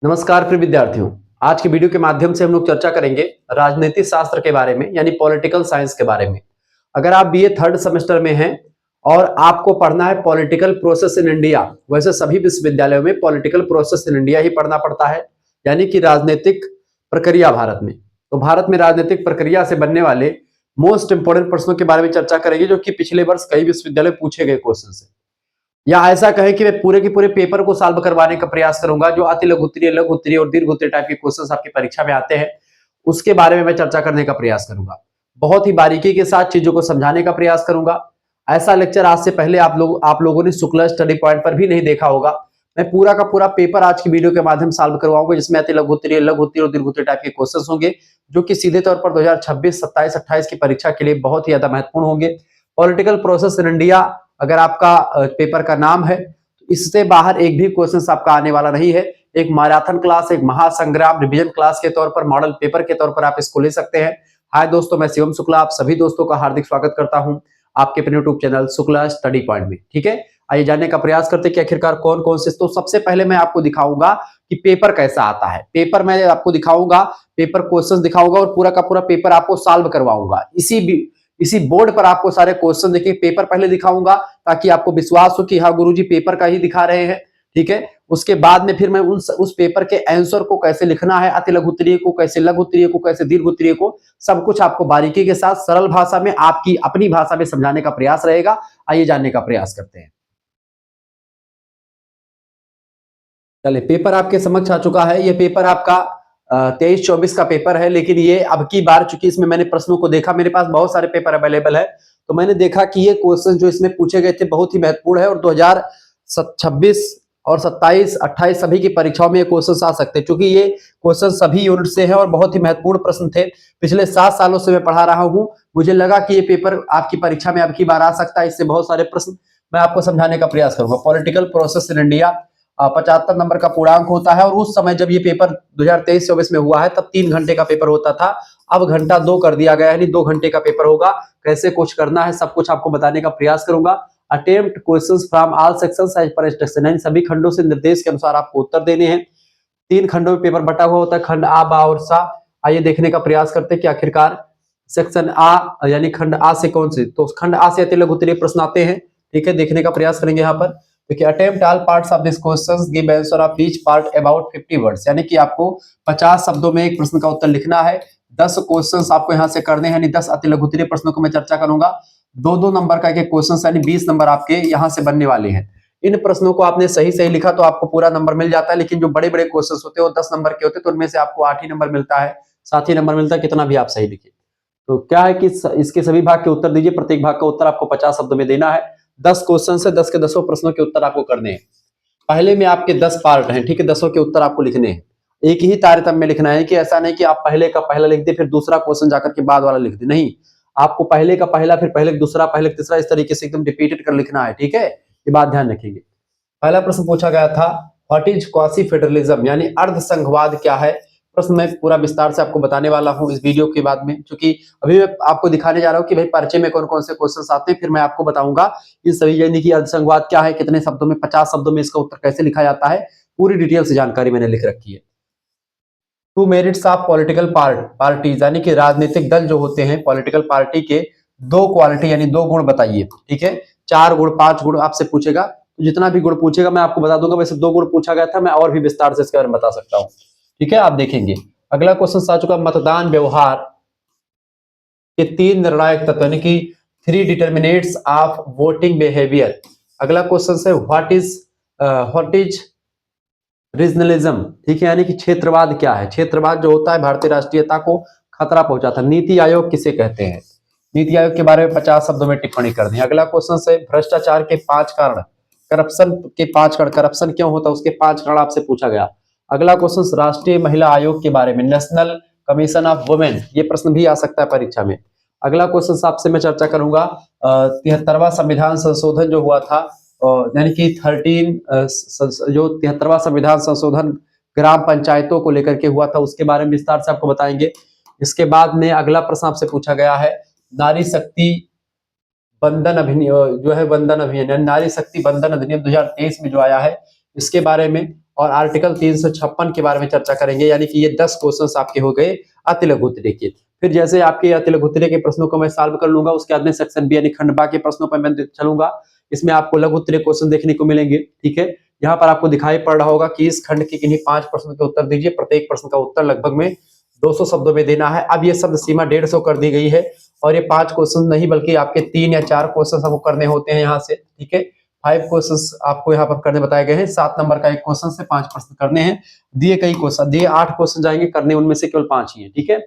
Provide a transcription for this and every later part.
नमस्कार प्रिय विद्यार्थियों। आज की वीडियो के माध्यम से हम लोग चर्चा करेंगे राजनीतिक शास्त्र के बारे में, यानी पॉलिटिकल साइंस के बारे में। अगर आप बीए थर्ड सेमेस्टर में हैं और आपको पढ़ना है पॉलिटिकल प्रोसेस इन इंडिया, वैसे सभी विश्वविद्यालयों में पॉलिटिकल प्रोसेस इन इंडिया ही पढ़ना पड़ता है, यानी कि राजनीतिक प्रक्रिया भारत में। तो भारत में राजनीतिक प्रक्रिया से बनने वाले मोस्ट इंपोर्टेंट प्रश्नों के बारे में चर्चा करेंगे, जो कि पिछले वर्ष कई विश्वविद्यालय पूछे गए क्वेश्चन है। या ऐसा कहें कि मैं पूरे के पूरे पेपर को सॉल्व करवाने का प्रयास करूंगा, जो अति लघु उत्तरीय, लघु उत्तरीय और दीर्घ उत्तरीय टाइप के क्वेश्चंस आपकी परीक्षा में आते हैं, उसके बारे में मैं चर्चा करने का प्रयास करूंगा। बहुत ही बारीकी के साथ चीजों को समझाने का प्रयास करूंगा। ऐसा लेक्चर आज से पहले आप लोगों ने शुक्ला स्टडी पॉइंट पर भी नहीं देखा होगा। मैं पूरा का पूरा पेपर आज की वीडियो के माध्यम सॉल्व करवाऊंगा, जिसमें अति लघु उत्तरीय, लघु उत्तरीय और दीर्घ उत्तरीय टाइप के क्वेश्चन होंगे, जो कि सीधे तौर पर 2026, 27, 28 की परीक्षा के लिए बहुत ही ज्यादा महत्वपूर्ण होंगे। पॉलिटिकल प्रोसेस इन इंडिया अगर आपका पेपर का नाम है, इससे बाहर एक भी क्वेश्चन आपका आने वाला नहीं है। एक मैराथन क्लास, एक महासंग्राम रिवीजन क्लास के तौर पर, मॉडल पेपर के तौर पर आप इसको ले सकते हैं। हाय दोस्तों, मैं शिवम शुक्ला आप सभी दोस्तों का हार्दिक स्वागत करता हूं आपके अपने YouTube channel Shukla study point में। ठीक है, आइए जानने का प्रयास करते हैं कि आखिरकार कौन कौन से। तो सबसे पहले मैं आपको दिखाऊंगा कि पेपर कैसा आता है। पेपर मैं आपको दिखाऊंगा, पेपर क्वेश्चन दिखाऊंगा और पूरा का पूरा पेपर आपको सॉल्व करवाऊंगा। इसी बोर्ड पर आपको सारे क्वेश्चन देखिए, पेपर पहले दिखाऊंगा ताकि आपको विश्वास हो कि हाँ गुरुजी पेपर का ही दिखा रहे हैं। ठीक है, उसके बाद में फिर मैं उस पेपर के आंसर को कैसे लिखना है, अति लघु उत्तरीय को कैसे, लघु उत्तरीय को कैसे, दीर्घ उत्तरीय को, सब कुछ आपको बारीकी के साथ सरल भाषा में, आपकी अपनी भाषा में समझाने का प्रयास रहेगा। आइए जानने का प्रयास करते हैं। चलिए, पेपर आपके समक्ष आ चुका है। ये पेपर आपका 23-24 का पेपर है, लेकिन ये अब की बार चूंकि इसमें मैंने प्रश्नों को देखा, मेरे पास बहुत सारे पेपर अवेलेबल है, तो मैंने देखा कि ये क्वेश्चन जो इसमें पूछे गए थे बहुत ही महत्वपूर्ण है और 2026 और 27, 28 सभी की परीक्षाओं में ये क्वेश्चन आ सकते हैं, क्योंकि ये क्वेश्चन सभी यूनिट से है और बहुत ही महत्वपूर्ण प्रश्न थे। पिछले 7 सालों से मैं पढ़ा रहा हूं, मुझे लगा कि ये पेपर आपकी परीक्षा में अब की बार आ सकता है। इससे बहुत सारे प्रश्न मैं आपको समझाने का प्रयास करूंगा। Political process in India 75 number का पूर्णांक होता है, और उस समय जब ये पेपर 2023-24 में हुआ है तब 3 घंटे का पेपर होता था। अब घंटा 2 कर दिया गया है, यानी 2 घंटे का पेपर होगा। कैसे कुछ करना है सब कुछ आपको बताने का प्रयास करूंगा। Attempt questions from all sections as per instruction, यानी सभी खंडों से निर्देश के अनुसार आपको उत्तर देने हैं। 3 खंडों में पेपर बटा हुआ होता है, खंड आ, बा और सा। आइए देखने का प्रयास करते हैं कि आखिरकार सेक्शन आ यानी खंड आ से कौन से, तो खंड आ से अति लघु उत्तरीय प्रश्न आते हैं। ठीक है, देखने का प्रयास करेंगे यहाँ पर। देखिए, attempt all parts of this questions, give answer of each part about 50 words, यानी कि आपको 50 शब्दों में एक प्रश्न का उत्तर लिखना है। 10 क्वेश्चंस आपको यहाँ से करने हैं, यानी 10 अति लघु उत्तरीय प्रश्नों को मैं चर्चा करूंगा। 2-2 नंबर का एक क्वेश्चन, यानी 20 नंबर आपके यहाँ से बनने वाले हैं। इन प्रश्नों को आपने सही सही लिखा तो आपको पूरा नंबर मिल जाता है, लेकिन जो बड़े बड़े क्वेश्चन होते हैं वो 10 नंबर के होते हैं, तो उनमें से आपको 8 ही नंबर मिलता है, 7 ही नंबर मिलता है, कितना भी आप सही लिखिए। तो क्या है कि इसके सभी भाग के उत्तर दीजिए। प्रत्येक भाग का उत्तर आपको 50 शब्दों में देना है। 10 क्वेश्चन से 10 के 10 प्रश्नों के उत्तर आपको करने हैं। पहले में आपके 10 पार्ट हैं, ठीक है, 10 के उत्तर आपको लिखने हैं। एक ही तारतम्य में लिखना है कि ऐसा नहीं कि आप पहले का पहला लिख दे फिर दूसरा क्वेश्चन जाकर के बाद वाला लिख दे, नहीं। आपको पहले का पहला, फिर पहले दूसरा, पहले तीसरा, इस तरीके से एकदम रिपीटेड कर लिखना है। ठीक है, ये बात ध्यान रखिएगा। पहला प्रश्न पूछा गया था, व्हाट इज क्वासी फेडरलिज्म, यानी अर्ध संघवाद क्या है। प्रश्न मैं पूरा विस्तार से आपको बताने वाला हूं इस वीडियो के बाद में, क्योंकि अभी मैं आपको दिखाने जा रहा हूं कि भाई परिचय में कौन कौन से क्वेश्चन आते हैं, फिर मैं आपको बताऊंगा ये सभी, यानी कि अर्ध संघवाद क्या है, कितने शब्दों में, 50 शब्दों में इसका उत्तर कैसे लिखा जाता है, पूरी डिटेल से जानकारी मैंने लिख रखी है। 2 मेरिट्स ऑफ पॉलिटिकल पार्टीज, यानी कि राजनीतिक दल जो होते हैं, पॉलिटिकल पार्टी के 2 क्वालिटी यानी 2 गुण बताइए। ठीक है, 4 गुण, 5 गुण आपसे पूछेगा, तो जितना भी गुण पूछेगा मैं आपको बता दूंगा। वैसे 2 गुण पूछा गया था, मैं और भी विस्तार से इसके बारे में बता सकता हूँ। ठीक है, आप देखेंगे अगला क्वेश्चन आ चुका, मतदान व्यवहार के 3 निर्णायक तत्व, यानी कि 3 डिटर्मिनेट्स ऑफ वोटिंग बिहेवियर। अगला क्वेश्चन है व्हाट इज रीजनलिज्म। ठीक है, यानी कि क्षेत्रवाद क्या है। क्षेत्रवाद जो होता है भारतीय राष्ट्रीयता को खतरा पहुंचाता है। नीति आयोग किसे कहते हैं, नीति आयोग के बारे में 50 शब्दों में टिप्पणी कर दी। अगला क्वेश्चन है भ्रष्टाचार के 5 कारण, करप्शन के 5 कारण, करप्शन क्यों होता है उसके 5 कारण आपसे पूछा गया। अगला क्वेश्चन राष्ट्रीय महिला आयोग के बारे में, नेशनल कमीशन ऑफ वुमेन, ये प्रश्न भी आ सकता है परीक्षा में। अगला क्वेश्चन आपसे मैं चर्चा करूंगा 73वां संविधान संशोधन जो हुआ था, यानी कि जो 73वां संविधान संशोधन ग्राम पंचायतों को लेकर के हुआ था, उसके बारे में विस्तार से आपको बताएंगे। इसके बाद में अगला प्रश्न आपसे पूछा गया है नारी शक्ति बंधन अधिनियम, जो है बंधन अभियान, नारी शक्ति बंधन अधिनियम 2023 में जो आया है, इसके बारे में। और आर्टिकल 356 के बारे में चर्चा करेंगे, यानी कि ये 10 क्वेश्चंस आपके हो गए अति लघु उत्तरीय के। फिर जैसे आपके अति लघु उत्तरीय के प्रश्नों को मैं सॉल्व कर लूंगा, उसके बाद में सेक्शन बी यानी खंड बा के प्रश्नों पर मैं चलूंगा। इसमें आपको लघु उत्तरीय क्वेश्चन देखने को मिलेंगे, ठीक है। यहाँ पर आपको दिखाई पड़ रहा होगा कि इस खंड के किन्हीं 5 प्रश्न के उत्तर दीजिए, प्रत्येक प्रश्न का उत्तर लगभग में 200 शब्दों में देना है। अब ये शब्द सीमा 150 कर दी गई है और ये 5 क्वेश्चन नहीं बल्कि आपके 3 या 4 क्वेश्चन आपको करने होते हैं यहाँ से, ठीक है। 5 क्वेश्चन आपको यहाँ पर करने बताए गए हैं। 7 नंबर का एक क्वेश्चन से 5 प्रश्न करने हैं। दिए कई क्वेश्चन, दिए 8 क्वेश्चन जाएंगे करने, उनमें से केवल 5 ही है, ठीक है।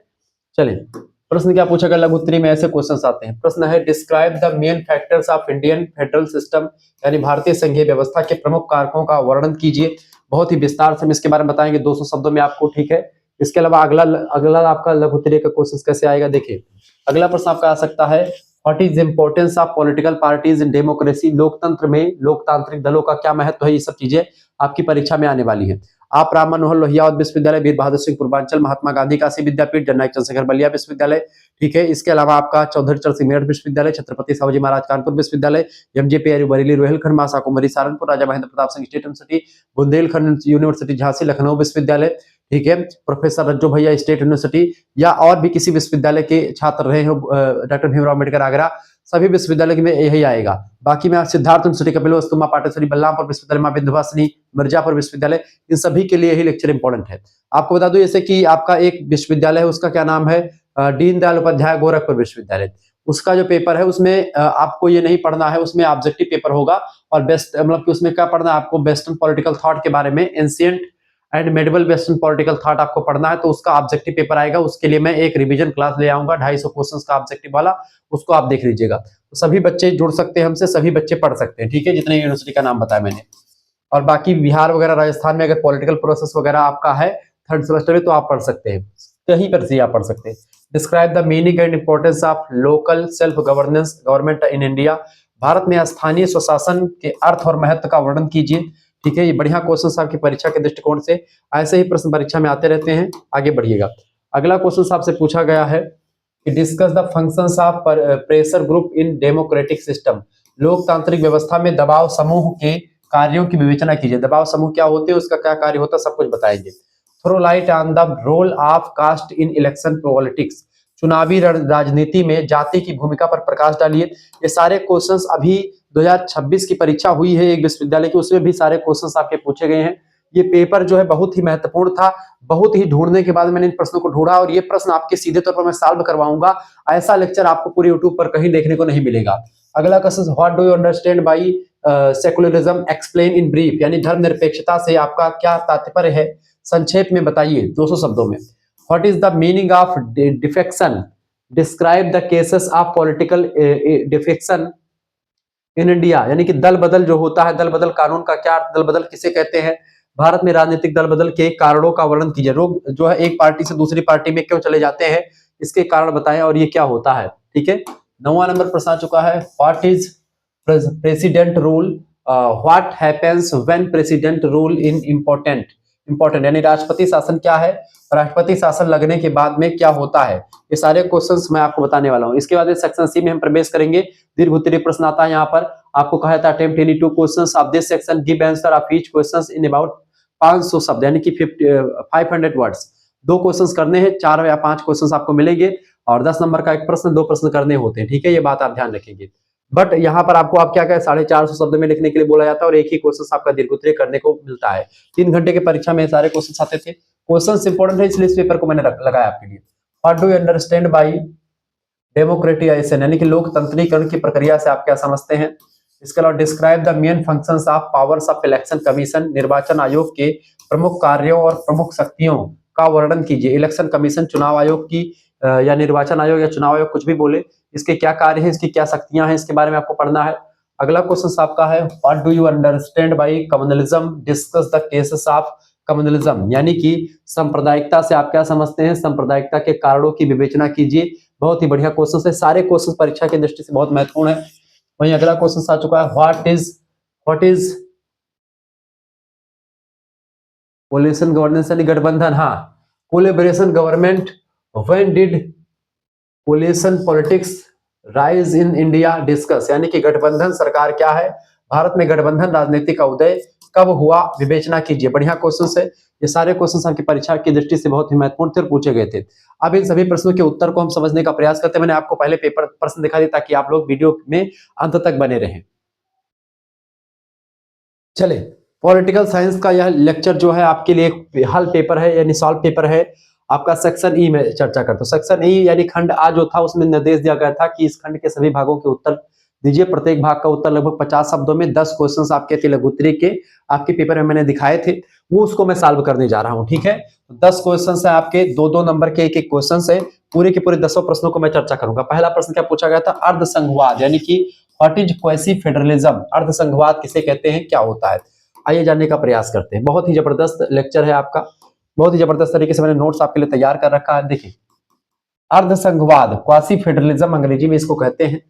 चलिए प्रश्न क्या पूछा गया लघु उत्तरीय में, ऐसे क्वेश्चंस आते हैं। प्रश्न है describe the main factors of Indian federal system, यानी भारतीय संघीय व्यवस्था के प्रमुख कारकों का वर्णन कीजिए। बहुत ही विस्तार से हम इसके बारे में बताएंगे 200 शब्दों में आपको, ठीक है। इसके अलावा अगला आपका लघु उत्तरीय का क्वेश्चन कैसे आएगा, देखिए अगला प्रश्न आपका आ सकता है what is importance of political parties in democracy, लोकतंत्र में लोकतांत्रिक दलों का क्या महत्व है। ये सब चीजें आपकी परीक्षा में आने वाली है। आप राम मनोहर लोहिया विश्वविद्यालय, वीर बहादुर सिंह पूर्वांचल, महात्मा गांधी काशी विद्यापीठ, जननायक चंद्रशेखर बलिया विश्वविद्यालय, ठीक है। इसके अलावा आपका चौधरी चरण सिंह मेरठ विश्वविद्यालय, छत्रपति शिवाजी महाराज कानपुर विश्वविद्यालय, एमजेपी बरेली रोहिलखंड, मासा कुमारी Saharanpur, Raja Mahendra Pratap Singh state university, Bundelkhand university Jhansi Lucknow विश्वविद्यालय, ठीक है। प्रोफेसर रज्जू भैया स्टेट यूनिवर्सिटी, या और भी किसी विश्वविद्यालय के छात्र रहे हो, डॉक्टर भीमराव अम्बेडकर आगरा, सभी विश्वविद्यालय में यही आएगा। बाकी में सिद्धार्थ यूनिवर्सिटी, कपिलवस्तु, मां पाटेश्वरी, बलरामपुर विश्वविद्यालय, मां विंध्यवासिनी, मिर्जापुर विश्वविद्यालय, इन सभी के लिए यही लेक्चर इंपॉर्टेंट है। आपको बता दूं जैसे कि आपका एक विश्वविद्यालय है, उसका क्या नाम है, दीनदयाल उपाध्याय गोरखपुर विश्वविद्यालय। उसका जो पेपर है उसमें आपको ये नहीं पढ़ना है, उसमें ऑब्जेक्टिव पेपर होगा और बेस्ट मतलब कि उसमें क्या पढ़ना है आपको, वेस्टर्न पॉलिटिकल थॉट के बारे में, ancient and medieval western political thought आपको पढ़ना है। तो उसका ऑब्जेक्टिव पेपर आएगा, उसके लिए मैं एक रिवीजन क्लास ले आऊंगा 250 क्वेश्चंस का ऑब्जेक्टिव वाला, उसको आप देख लीजिएगा। तो सभी बच्चे जुड़ सकते हैं हमसे, सभी बच्चे पढ़ सकते हैं, ठीक है, जितने यूनिवर्सिटी का नाम बताया मैंने। और बाकी बिहार वगैरह राजस्थान में अगर पॉलिटिकल प्रोसेस वगैरह आपका है 3rd सेमेस्टर में, तो आप पढ़ सकते हैं, कहीं पर से आप पढ़ सकते हैं। Describe the meaning and importance of local self governance in India, Bharat में स्थानीय स्वशासन के अर्थ और महत्व का वर्णन कीजिए, ठीक है। ये बढ़िया क्वेश्चन आपकी परीक्षा के दृष्टिकोण से, ऐसे ही प्रश्न परीक्षा में आते रहते हैं, आगे बढ़िएगा। अगला क्वेश्चन आपसे पूछा गया है कि discuss the functions of pressure group in democratic system, लोकतांत्रिक व्यवस्था में दबाव समूह के कार्यों की विवेचना कीजिए। दबाव समूह क्या होते हैं, उसका क्या कार्य होता है, सब कुछ बताएंगे। Throw light on the role of caste in election politics, चुनावी राजनीति में जाति की भूमिका पर प्रकाश डालिए। ये सारे क्वेश्चंस अभी 2026 की परीक्षा हुई है एक विश्वविद्यालय की, उसमें भी सारे क्वेश्चंस आपके पूछे गए हैं। ये पेपर जो है बहुत ही महत्वपूर्ण था, बहुत ही ढूंढने के बाद मैंने इन प्रश्नों को ढूंढा और ये प्रश्न आपके सीधे तौर पर मैं सॉल्व करवाऊंगा। ऐसा लेक्चर आपको पूरे यूट्यूब पर कहीं देखने को नहीं मिलेगा। अगला question, what do you understand by secularism, explain in brief, यानी धर्मनिरपेक्षता से आपका क्या तात्पर्य है, संक्षेप में बताइए 200 शब्दों में। What is the meaning of defection, describe the cases of political defection in India, यानी कि दल बदल जो होता है, दल बदल कानून का क्या अर्थ, दल बदल किसे कहते हैं, भारत में राजनीतिक दल बदल के कारणों का वर्णन कीजिए। लोग जो है एक पार्टी से दूसरी पार्टी में क्यों चले जाते हैं, इसके कारण बताएं और ये क्या होता है, ठीक है। 9वां नंबर प्रश्न आ चुका है, what is president rule, what happens when president rule in important, यानी राष्ट्रपति शासन क्या है, राष्ट्रपति शासन लगने के बाद में क्या होता है, ये सारे क्वेश्चंस मैं आपको बताने वाला हूं। इसके बाद सेक्शन सी में हम प्रवेश करेंगे। दीर्घ उत्तरीय प्रश्न आता है यहाँ पर, आपको कहा था attempt any 2 questions of this section, give answer of each questions in about 500 शब्द, यानी कि 500 वर्ड्स। 2 क्वेश्चंस करने हैं, 4 या 5 क्वेश्चंस आपको मिलेंगे और 10 नंबर का एक प्रश्न, 2 प्रश्न करने होते हैं, ठीक है। ये बात आप ध्यान रखेंगे। बट यहाँ पर आपको आप क्या कहें 450 शब्द में लिखने के लिए बोला जाता है और एक ही क्वेश्चन आपका दीर्घ उत्तरीय करने को मिलता है। 3 घंटे की परीक्षा में सारे क्वेश्चन आते थे। क्वेश्चन इंपॉर्टेंट है इसलिए इस पेपर को मैंने लगाया आपके लिए। What do you understand by democratisation, यानी कि लोकतंत्रीकरण की प्रक्रिया से आप क्या समझते हैं। इसके अलावा describe the main functions of powers of election commission, निर्वाचन आयोग के प्रमुख कार्यों और प्रमुख शक्तियों का वर्णन कीजिए। इलेक्शन कमीशन चुनाव आयोग की या निर्वाचन आयोग या चुनाव आयोग कुछ भी बोले, इसके क्या कार्य है, इसकी क्या शक्तियां हैं, इसके बारे में आपको पढ़ना है। अगला क्वेश्चन आपका है, what do you understand by communalism, discuss the cases of communalism, यानी कि सांप्रदायिकता से आप क्या समझते हैं, सांप्रदायिकता के कारणों की विवेचना कीजिए। बहुत ही बढ़िया क्वेश्चन है, सारे क्वेश्चन परीक्षा की दृष्टि से बहुत महत्वपूर्ण है। वहीं अगला क्वेश्चन आ चुका है, व्हाट इज कोलिशन गवर्नेंस, यानी गठबंधन, हाँ collaboration government, when did coalition politics rise in India, discuss, यानी कि गठबंधन सरकार क्या है, भारत में गठबंधन राजनीति का उदय कब हुआ विवेचना कीजिए। बढ़िया क्वेश्चन है, ये सारे क्वेश्चन आपकी परीक्षा की दृष्टि से बहुत ही महत्वपूर्ण थे और पूछे गए थे। अब इन सभी प्रश्नों के उत्तर को हम समझने का प्रयास करते हैं। मैंने आपको पहले पेपर प्रश्न दिखा दिया ताकि आप लोग वीडियो में अंत तक बने रहें। चले, पॉलिटिकल साइंस का यह लेक्चर जो है आपके लिए एक हल पेपर है यानी सॉल्व पेपर है। आपका सेक्शन ई में चर्चा करता हूं। सेक्शन ई यानी खंड आ जो था उसमें निर्देश दिया गया था कि इस खंड के सभी भागों के उत्तर दीजिए। प्रत्येक भाग का उत्तर लगभग 50 शब्दों में 10 क्वेश्चंस आपके थे लघु उत्तरीय के, आपके पेपर में मैंने दिखाए थे, वो उसको मैं सॉल्व करने जा रहा हूं। ठीक है, 10 क्वेश्चंस है आपके, 2-2 नंबर के एक क्वेश्चन है। पूरे के पूरे 10 प्रश्नों को मैं चर्चा करूंगा। पहला प्रश्न क्या पूछा गया था? अर्धसंघवाद यानी कि व्हाट इज क्वासी फेडरलिज्म, अर्धसंघवाद किसे कहते हैं, क्या होता है, आइए जानने का प्रयास करते हैं। बहुत ही जबरदस्त लेक्चर है आपका, बहुत ही जबरदस्त तरीके से मैंने नोट्स आपके लिए तैयार कर रखा है। देखिए, अर्धसंघवाद क्वासी फेडरलिज्म अंग्रेजी में इसको कहते हैं।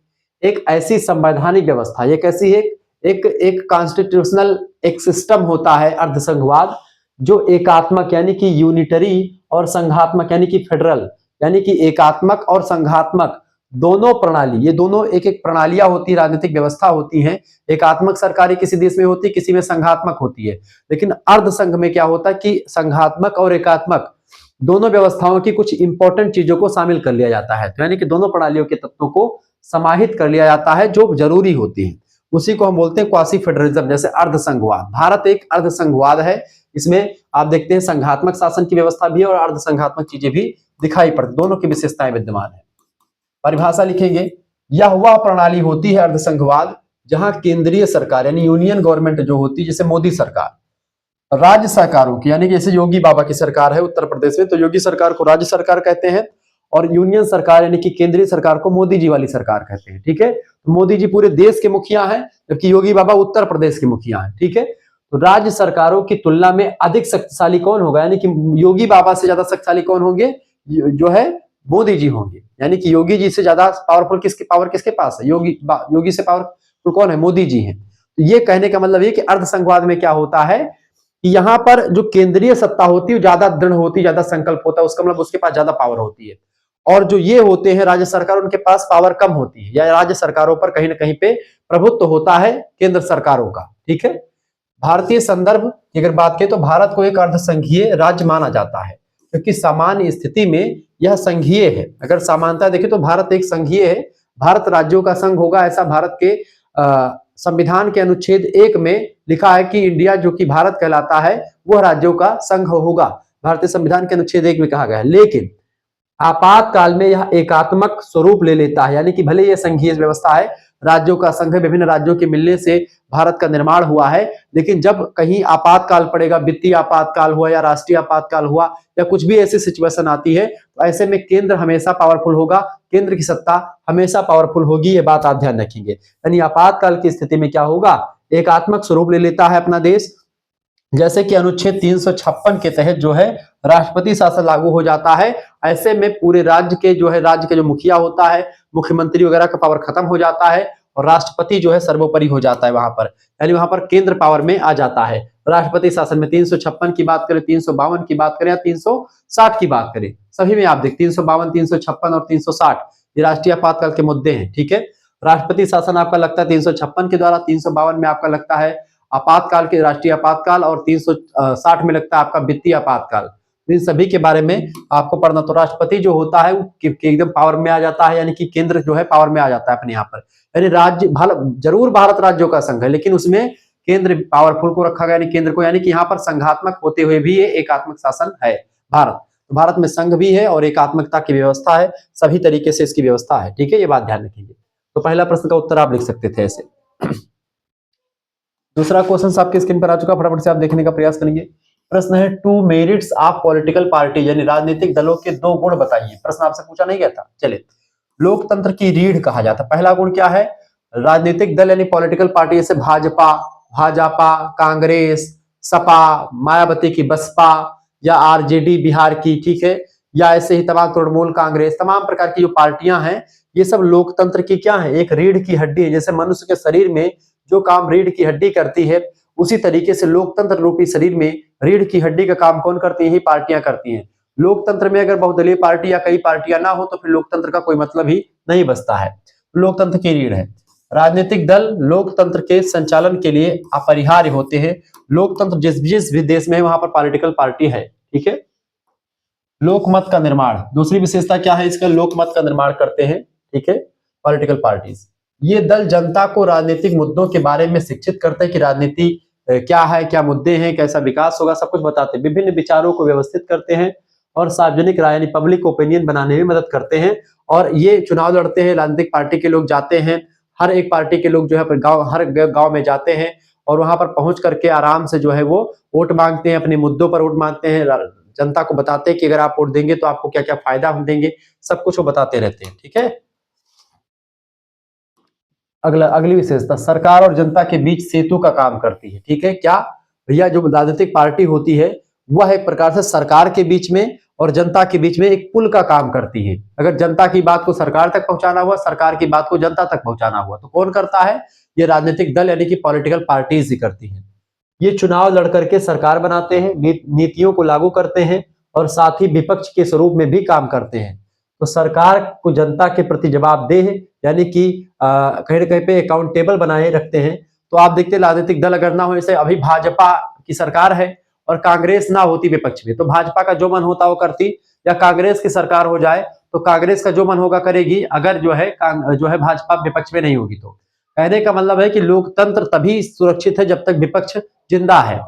एक ऐसी संवैधानिक व्यवस्था, ये कैसी है, एक कॉन्स्टिट्यूशनल एक सिस्टम होता है अर्धसंघवाद, जो एकात्मक यानी कि यूनिटरी और संघात्मक यानी कि फेडरल यानी कि एकात्मक और संघात्मक दोनों प्रणाली, ये दोनों एक एक प्रणालियां होती, राजनीतिक व्यवस्था होती हैं। एकात्मक सरकारें किसी देश में होती, किसी में संघात्मक होती है, लेकिन अर्धसंघ में क्या होता है कि संघात्मक और एकात्मक दोनों व्यवस्थाओं की कुछ इंपॉर्टेंट चीजों को शामिल कर लिया जाता है। तो यानी कि दोनों प्रणालियों के तत्वों को समाहित कर लिया जाता है जो जरूरी होती है, उसी को हम बोलते हैं क्वासी फेडरलिज्म। जैसे अर्धसंघवाद, भारत एक अर्धसंघवाद है। इसमें आप देखते हैं संघात्मक शासन की व्यवस्था भी है और अर्धसंघात्मक चीजें भी दिखाई पड़ती, दोनों की विशेषताएं विद्यमान है। परिभाषा लिखेंगे, यह वह प्रणाली होती है अर्धसंघवाद जहां केंद्रीय सरकार यानी यूनियन गवर्नमेंट जो होती है, जैसे मोदी सरकार, राज्य सरकारों की यानी कि जैसे योगी बाबा की सरकार है उत्तर प्रदेश में, तो योगी सरकार को राज्य सरकार कहते हैं, और यूनियन सरकार यानी कि केंद्रीय सरकार को मोदी जी वाली सरकार कहते हैं। ठीक है, तो मोदी जी पूरे देश के मुखिया हैं, जबकि योगी बाबा उत्तर प्रदेश के मुखिया हैं। ठीक है, तो राज्य सरकारों की तुलना में अधिक शक्तिशाली कौन होगा, यानी कि योगी बाबा से ज्यादा शक्तिशाली कौन होंगे, जो है मोदी जी होंगे। यानी कि योगी जी से ज्यादा पावर किसके पास है, योगी से पावरफुल कौन है, मोदी जी हैं। तो ये कहने का मतलब ये कि अर्धसंघवाद में क्या होता है कि यहाँ पर जो केंद्रीय सत्ता होती है ज्यादा दृढ़ होती है, ज्यादा संकल्प होता है, उसका मतलब उसके पास ज्यादा पावर होती है। और जो ये होते हैं राज्य सरकार, उनके पास पावर कम होती है, या राज्य सरकारों पर कहीं ना कहीं पे प्रभुत्व होता है केंद्र सरकारों का। ठीक है, भारतीय संदर्भ की अगर बात करें तो भारत को एक अर्धसंघीय राज्य माना जाता है, क्योंकि सामान्य स्थिति में यह संघीय है। अगर समानता देखें तो भारत एक संघीय है, भारत राज्यों का संघ होगा, ऐसा भारत के संविधान के अनुच्छेद 1 में लिखा है कि इंडिया जो कि भारत कहलाता है वह राज्यों का संघ होगा, भारतीय संविधान के अनुच्छेद 1 में कहा गया है। लेकिन आपातकाल में यह एकात्मक स्वरूप ले लेता है, यानी कि भले यह संघीय व्यवस्था है, राज्यों का संघ है, विभिन्न राज्यों के मिलने से भारत का निर्माण हुआ है, लेकिन जब कहीं आपातकाल पड़ेगा, वित्तीय आपातकाल हुआ या राष्ट्रीय आपातकाल हुआ या कुछ भी ऐसी सिचुएशन आती है, तो ऐसे में केंद्र हमेशा पावरफुल होगा, केंद्र की सत्ता हमेशा पावरफुल होगी, ये बात आप ध्यान रखेंगे। यानी आपातकाल की स्थिति में क्या होगा, एकात्मक स्वरूप ले लेता है अपना देश। जैसे कि अनुच्छेद 356 के तहत जो है राष्ट्रपति शासन लागू हो जाता है, ऐसे में पूरे राज्य के जो मुखिया होता है, मुख्यमंत्री वगैरह का पावर खत्म हो जाता है और राष्ट्रपति जो है सर्वोपरि हो जाता है वहां पर, यानी वहां पर केंद्र पावर में आ जाता है। राष्ट्रपति शासन में 356 की बात करें, 352 की बात करें या 360 की बात करें, सभी में आप देख 352, 356 और 360 ये राष्ट्रीय आपातकाल के मुद्दे हैं। ठीक है, राष्ट्रपति शासन आपका लगता है 356 के द्वारा, 352 में आपका लगता है आपातकाल के राष्ट्रीय आपातकाल, और 360 में लगता है आपका वित्तीय आपातकाल। इन सभी के बारे में आपको पढ़ना। तो राष्ट्रपति जो होता है वो एकदम पावर में आ जाता है, यानी कि केंद्र जो है पावर में आ जाता है अपने यहाँ पर। यानी राज्य जरूर भारत राज्यों का संघ है, लेकिन उसमें केंद्र पावरफुल को रखा गया, यानी केंद्र को, यानी कि यहाँ पर संघात्मक होते हुए भी ये एकात्मक शासन है भारत। तो भारत में संघ भी है और एकात्मकता की व्यवस्था है, सभी तरीके से इसकी व्यवस्था है। ठीक है, ये बात ध्यान रखेंगे। तो पहला प्रश्न का उत्तर आप लिख सकते थे ऐसे। दूसरा क्वेश्चन आपके स्क्रीन पर आ चुका, फटाफट से आप देखने का प्रयास करेंगे। प्रश्न है, two merits of political party, यानी राजनीतिक दलों के 2 गुण बताइए। प्रश्न आपसे पूछा नहीं गया था। चलिए, लोकतंत्र की रीढ़ कहा जाता है। पहला गुण क्या है, राजनीतिक दल यानी पॉलिटिकल पार्टी, जैसे भाजपा, कांग्रेस, सपा, मायावती की बसपा या आरजेडी बिहार की, ठीक है, या ऐसे ही तमाम तृणमूल कांग्रेस, तमाम प्रकार की जो पार्टियां हैं, ये सब लोकतंत्र की क्या है, एक रीढ़ की हड्डी है। जैसे मनुष्य के शरीर में जो काम रीढ़ की हड्डी करती है, उसी तरीके से लोकतंत्र रूपी शरीर में रीढ़ की हड्डी का काम कौन करती है, पार्टियां करती हैं। लोकतंत्र में अगर बहुदलीय पार्टी या कई पार्टियां ना हो तो फिर लोकतंत्र का कोई मतलब ही नहीं बचता है। लोकतंत्र की रीढ़ है। राजनीतिक दल लोकतंत्र के संचालन के लिए अपरिहार्य होते हैं। लोकतंत्र जिस जिस भी देश में है वहां पर पॉलिटिकल पार्टी है, ठीक है। लोकमत का निर्माण, दूसरी विशेषता क्या है इसका, लोकमत का निर्माण करते हैं, ठीक है, पॉलिटिकल पार्टीज। ये दल जनता को राजनीतिक मुद्दों के बारे में शिक्षित करते हैं कि राजनीति क्या है, क्या मुद्दे हैं, कैसा विकास होगा, सब कुछ बताते हैं। विभिन्न विचारों को व्यवस्थित करते हैं और सार्वजनिक राय यानी पब्लिक ओपिनियन बनाने में मदद करते हैं। और ये चुनाव लड़ते हैं, राजनीतिक पार्टी के लोग जाते हैं, हर एक पार्टी के लोग जो है गांव, हर गांव में जाते हैं और वहां पर पहुंच करके आराम से जो है वो वोट मांगते हैं, अपने मुद्दों पर वोट मांगते हैं, जनता को बताते हैं कि अगर आप वोट देंगे तो आपको क्या क्या फायदा हम देंगे, सब कुछ वो बताते रहते हैं, ठीक है। अगली विशेषता, सरकार और जनता के बीच सेतु का काम करती है, ठीक है। क्या भैया, जो राजनीतिक पार्टी होती है वह एक प्रकार से सरकार के बीच में और जनता के बीच में एक पुल का काम करती है। अगर जनता की बात को सरकार तक पहुंचाना हुआ, सरकार की बात को जनता तक पहुंचाना हुआ, तो कौन करता है, ये राजनीतिक दल यानी कि पॉलिटिकल पार्टीज ही करती है। ये चुनाव लड़ करके सरकार बनाते हैं, नीतियों को लागू करते हैं और साथ ही विपक्ष के स्वरूप में भी काम करते हैं। तो सरकार को जनता के प्रति जवाबदेह यानी कि कहीं ना कहीं पे अकाउंटेबल बनाए रखते हैं। तो आप देखते हैं राजनीतिक दल अगर ना हो, जैसे अभी भाजपा की सरकार है और कांग्रेस ना होती विपक्ष में, तो भाजपा का जो मन होता वो करती, या कांग्रेस की सरकार हो जाए तो कांग्रेस का जो मन होगा करेगी, अगर जो है भाजपा विपक्ष में नहीं होगी। तो कहने का मतलब है कि लोकतंत्र तभी सुरक्षित है जब तक विपक्ष जिंदा है।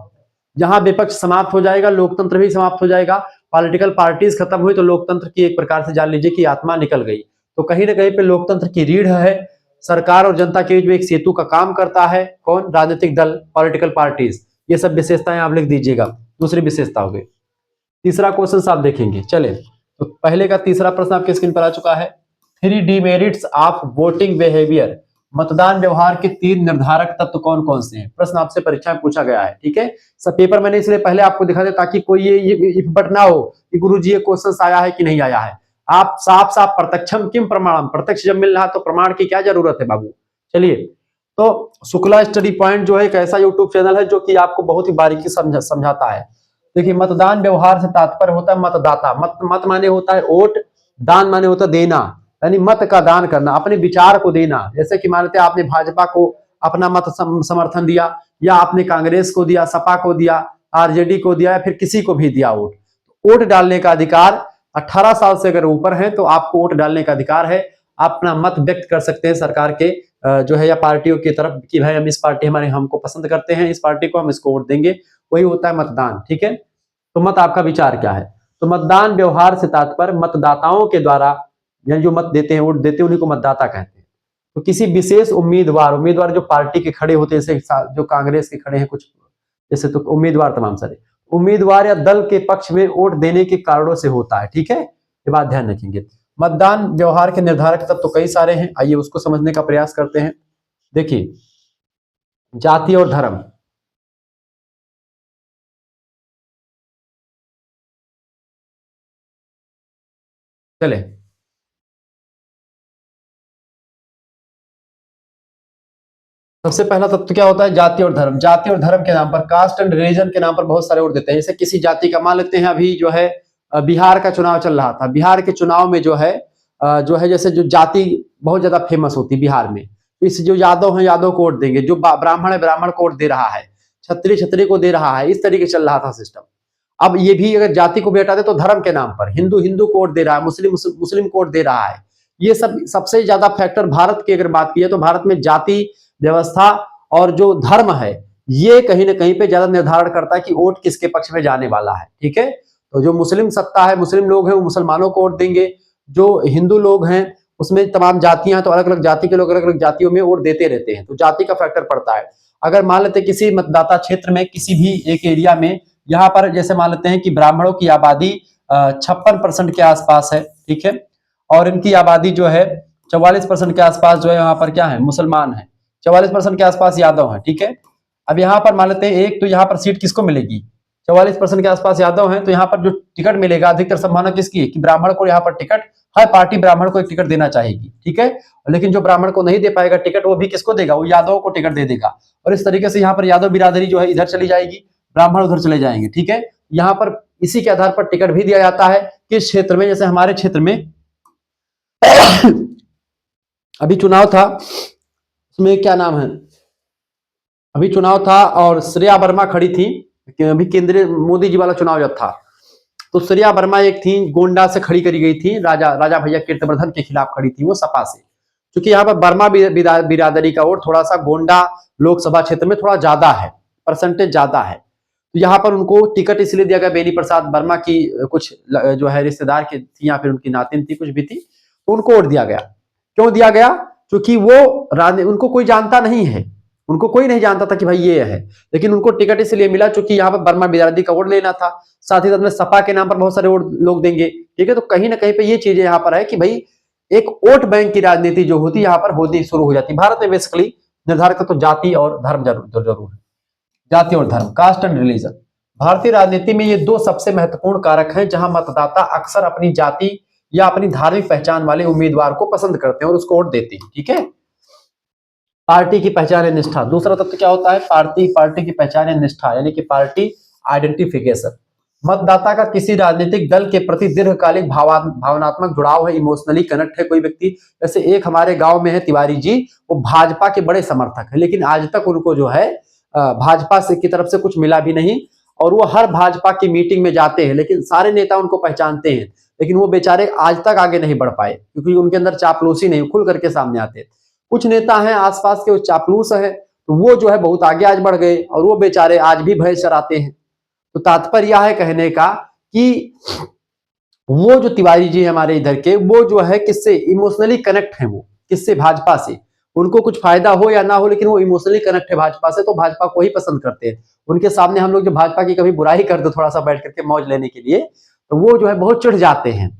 जहां विपक्ष समाप्त हो जाएगा लोकतंत्र भी समाप्त हो जाएगा। पॉलिटिकल पार्टीज खत्म हुई तो लोकतंत्र की एक प्रकार से जान लीजिए कि आत्मा निकल गई। तो कहीं ना कहीं पे लोकतंत्र की रीढ़ है, सरकार और जनता के बीच में एक सेतु का काम करता है। कौन, राजनीतिक दल, पॉलिटिकल पार्टीज। ये सब विशेषताएं आप लिख दीजिएगा, दूसरी विशेषता हो गई। तीसरा क्वेश्चन आप देखेंगे, चले तो पहले का तीसरा प्रश्न आपके स्क्रीन पर आ चुका है। 3 डिमेरिट्स ऑफ वोटिंग बिहेवियर, मतदान व्यवहार के 3 निर्धारक तत्व कौन कौन से हैं। प्रश्न आपसे परीक्षा में पूछा गया है, ठीक है। सब पेपर मैंने इसलिए पहले आपको दिखा दिया ताकि कोई ये इफ बट ना हो कि गुरुजी ये क्वेश्चन आया है कि नहीं आया है। आप साफ साफ प्रत्यक्षम किम प्रमाणम, प्रत्यक्ष जब मिल रहा तो प्रमाण की क्या जरूरत है बाबू। चलिए, तो शुक्ला स्टडी पॉइंट जो है एक ऐसा यूट्यूब चैनल है जो कि आपको बहुत ही बारीकी समझाता है। देखिए, मतदान व्यवहार से तात्पर्य होता है मतदाता। मत माने होता है वोट, दान माने होता है देना, यानी मत का दान करना, अपने विचार को देना। जैसे कि मानते हैं आपने भाजपा को अपना मत समर्थन दिया, या आपने कांग्रेस को दिया, सपा को दिया, आरजेडी को दिया, या फिर किसी को भी दिया वोट। वोट डालने का अधिकार 18 साल से अगर ऊपर है तो आपको वोट डालने का अधिकार है। आप अपना मत व्यक्त कर सकते हैं सरकार के जो है या पार्टियों की तरफ कि भाई हम इस पार्टी हमको पसंद करते हैं, इस पार्टी को हम इसको वोट देंगे। वही होता है मतदान, ठीक है। तो मत आपका विचार क्या है। तो मतदान व्यवहार से तात्पर्य मतदाताओं के द्वारा, यानी जो मत देते हैं, वोट देते हैं, उन्हीं को मतदाता कहते हैं। तो किसी विशेष उम्मीदवार जो पार्टी के खड़े होते हैं, जैसे जो कांग्रेस के खड़े हैं कुछ, जैसे तो उम्मीदवार तमाम सारे उम्मीदवार या दल के पक्ष में वोट देने के कारणों से होता है, ठीक है। ये बात ध्यान रखेंगे। मतदान व्यवहार के निर्धारक तत्व तो कई सारे हैं, आइए उसको समझने का प्रयास करते हैं। देखिए, जाति और धर्म, चले सबसे पहला तत्व क्या होता है, जाति और धर्म। जाति और धर्म के नाम पर, कास्ट एंड रिलीजन के नाम पर बहुत सारे वोट देते हैं। जैसे किसी जाति का, मान लेते हैं अभी जो है बिहार का चुनाव चल रहा था, बिहार के चुनाव में जो है जैसे जो जाति बहुत ज्यादा फेमस होती बिहार में, इस जो यादव है यादव को वोट देंगे, जो ब्राह्मण है ब्राह्मण को वोट दे रहा है, क्षत्रिय क्षत्रिय को दे रहा है, इस तरीके चल रहा था सिस्टम। अब ये भी अगर जाति को भी हटा दे तो धर्म के नाम पर हिंदू हिंदू को वोट दे रहा है, मुस्लिम को वोट दे रहा है। ये सब सबसे ज्यादा फैक्टर भारत की अगर बात की है तो भारत में जाति व्यवस्था और जो धर्म है ये कहीं ना कहीं पे ज्यादा निर्धारण करता है कि वोट किसके पक्ष में जाने वाला है, ठीक है। तो जो मुस्लिम सत्ता है, मुस्लिम लोग हैं, वो मुसलमानों को वोट देंगे। जो हिंदू लोग हैं उसमें तमाम जातियां हैं, तो अलग अलग जाति के लोग अलग अलग जातियों में वोट देते रहते हैं, तो जाति का फैक्टर पड़ता है। अगर मान लेते किसी मतदाता क्षेत्र में, किसी भी एक एरिया में, यहाँ पर जैसे मान लेते हैं कि ब्राह्मणों की आबादी 56% के आसपास है, ठीक है, और इनकी आबादी जो है 44% के आसपास जो है यहाँ पर क्या है, मुसलमान है, 44% के आसपास यादव है, ठीक है। अब यहाँ पर मान लेते हैं एक, तो यहाँ पर सीट किसको मिलेगी, 44% के आसपास यादव है, तो यहाँ पर जो टिकट मिलेगा अधिकतर संभावना किसकी है कि ब्राह्मण को यहाँ पर टिकट, हर पार्टी ब्राह्मण को एक टिकट देना चाहेगी, ठीक है। लेकिन जो ब्राह्मण को नहीं दे पाएगा टिकट, वो भी किसको देगा, वो यादव को टिकट दे देगा। और इस तरीके से यहाँ पर यादव बिरादरी जो है इधर चली जाएगी, ब्राह्मण उधर चले जाएंगे, ठीक है। यहाँ पर इसी के आधार पर टिकट भी दिया जाता है किस क्षेत्र में, जैसे हमारे क्षेत्र में अभी चुनाव था उसमें क्या नाम है, अभी चुनाव था और श्रेया वर्मा खड़ी थी, अभी केंद्रीय मोदी जी वाला चुनाव जब था, तो श्रेया वर्मा एक थी, गोंडा से खड़ी करी गई थी, राजा राजा भैया कीर्तिवर्धन के खिलाफ खड़ी थी वो सपा से, क्योंकि यहाँ पर वर्मा बिरादरी का वोट थोड़ा सा गोंडा लोकसभा क्षेत्र में थोड़ा ज्यादा है, परसेंटेज ज्यादा है, तो यहाँ पर उनको टिकट इसलिए दिया गया, बेनी प्रसाद वर्मा की कुछ जो है रिश्तेदार की थी या फिर उनकी नातिन थी, कुछ भी थी, तो उनको वोट दिया गया। क्यों दिया गया? क्योंकि वो उनको कोई जानता नहीं है, उनको कोई नहीं जानता था कि भाई ये है, लेकिन उनको टिकट इसलिए मिला क्योंकि यहाँ पर वर्मा बिरादरी का वोट लेना था, साथ ही साथ में सपा के नाम पर बहुत सारे वोट लोग देंगे, ठीक है, तो कहीं ना कहीं पे ये चीजें यहाँ पर है कि भाई एक वोट बैंक की राजनीति जो होती है यहाँ पर होनी शुरू हो जाती है। भारत में बेसिकली निर्धारक तो जाति और धर्म जरूर है, जाति और धर्म, कास्ट एंड रिलीजन। भारतीय राजनीति में ये दो सबसे महत्वपूर्ण कारक हैं जहां मतदाता अक्सर अपनी जाति या अपनी धार्मिक पहचान वाले उम्मीदवार को पसंद करते हैं और उसको वोट देते हैं, ठीक है। पार्टी की पहचान है निष्ठा, दूसरा तत्व क्या होता है, पार्टी की पहचान है निष्ठा, यानी कि पार्टी आइडेंटिफिकेशन। मतदाता का किसी राजनीतिक दल के प्रति दीर्घकालिक भावनात्मक जुड़ाव है, इमोशनली कनेक्ट है कोई व्यक्ति। जैसे एक हमारे गांव में है तिवारी जी, वो भाजपा के बड़े समर्थक है, लेकिन आज तक उनको जो है भाजपा से की तरफ से कुछ मिला भी नहीं, और वो हर भाजपा की मीटिंग में जाते हैं, लेकिन सारे नेता उनको पहचानते हैं, लेकिन वो बेचारे आज तक आगे नहीं बढ़ पाए क्योंकि उनके अंदर चापलूसी नहीं, खुल करके सामने आते। कुछ नेता हैं आसपास के वो चापलूस है, तो वो जो है बहुत आगे आज बढ़ गए और वो बेचारे आज भी भय चराते हैं। तो तात्पर्य यह है कहने का कि वो जो तिवारी जी हमारे इधर के, वो जो है किससे इमोशनली कनेक्ट है, वो किससे, भाजपा से। उनको कुछ फायदा हो या ना हो, लेकिन वो इमोशनली कनेक्ट है भाजपा से, तो भाजपा को ही पसंद करते हैं। उनके सामने हम लोग जो भाजपा की कभी बुराई कर दो थोड़ा सा बैठ करके मौज लेने के लिए, तो वो जो है बहुत चिढ़ जाते हैं,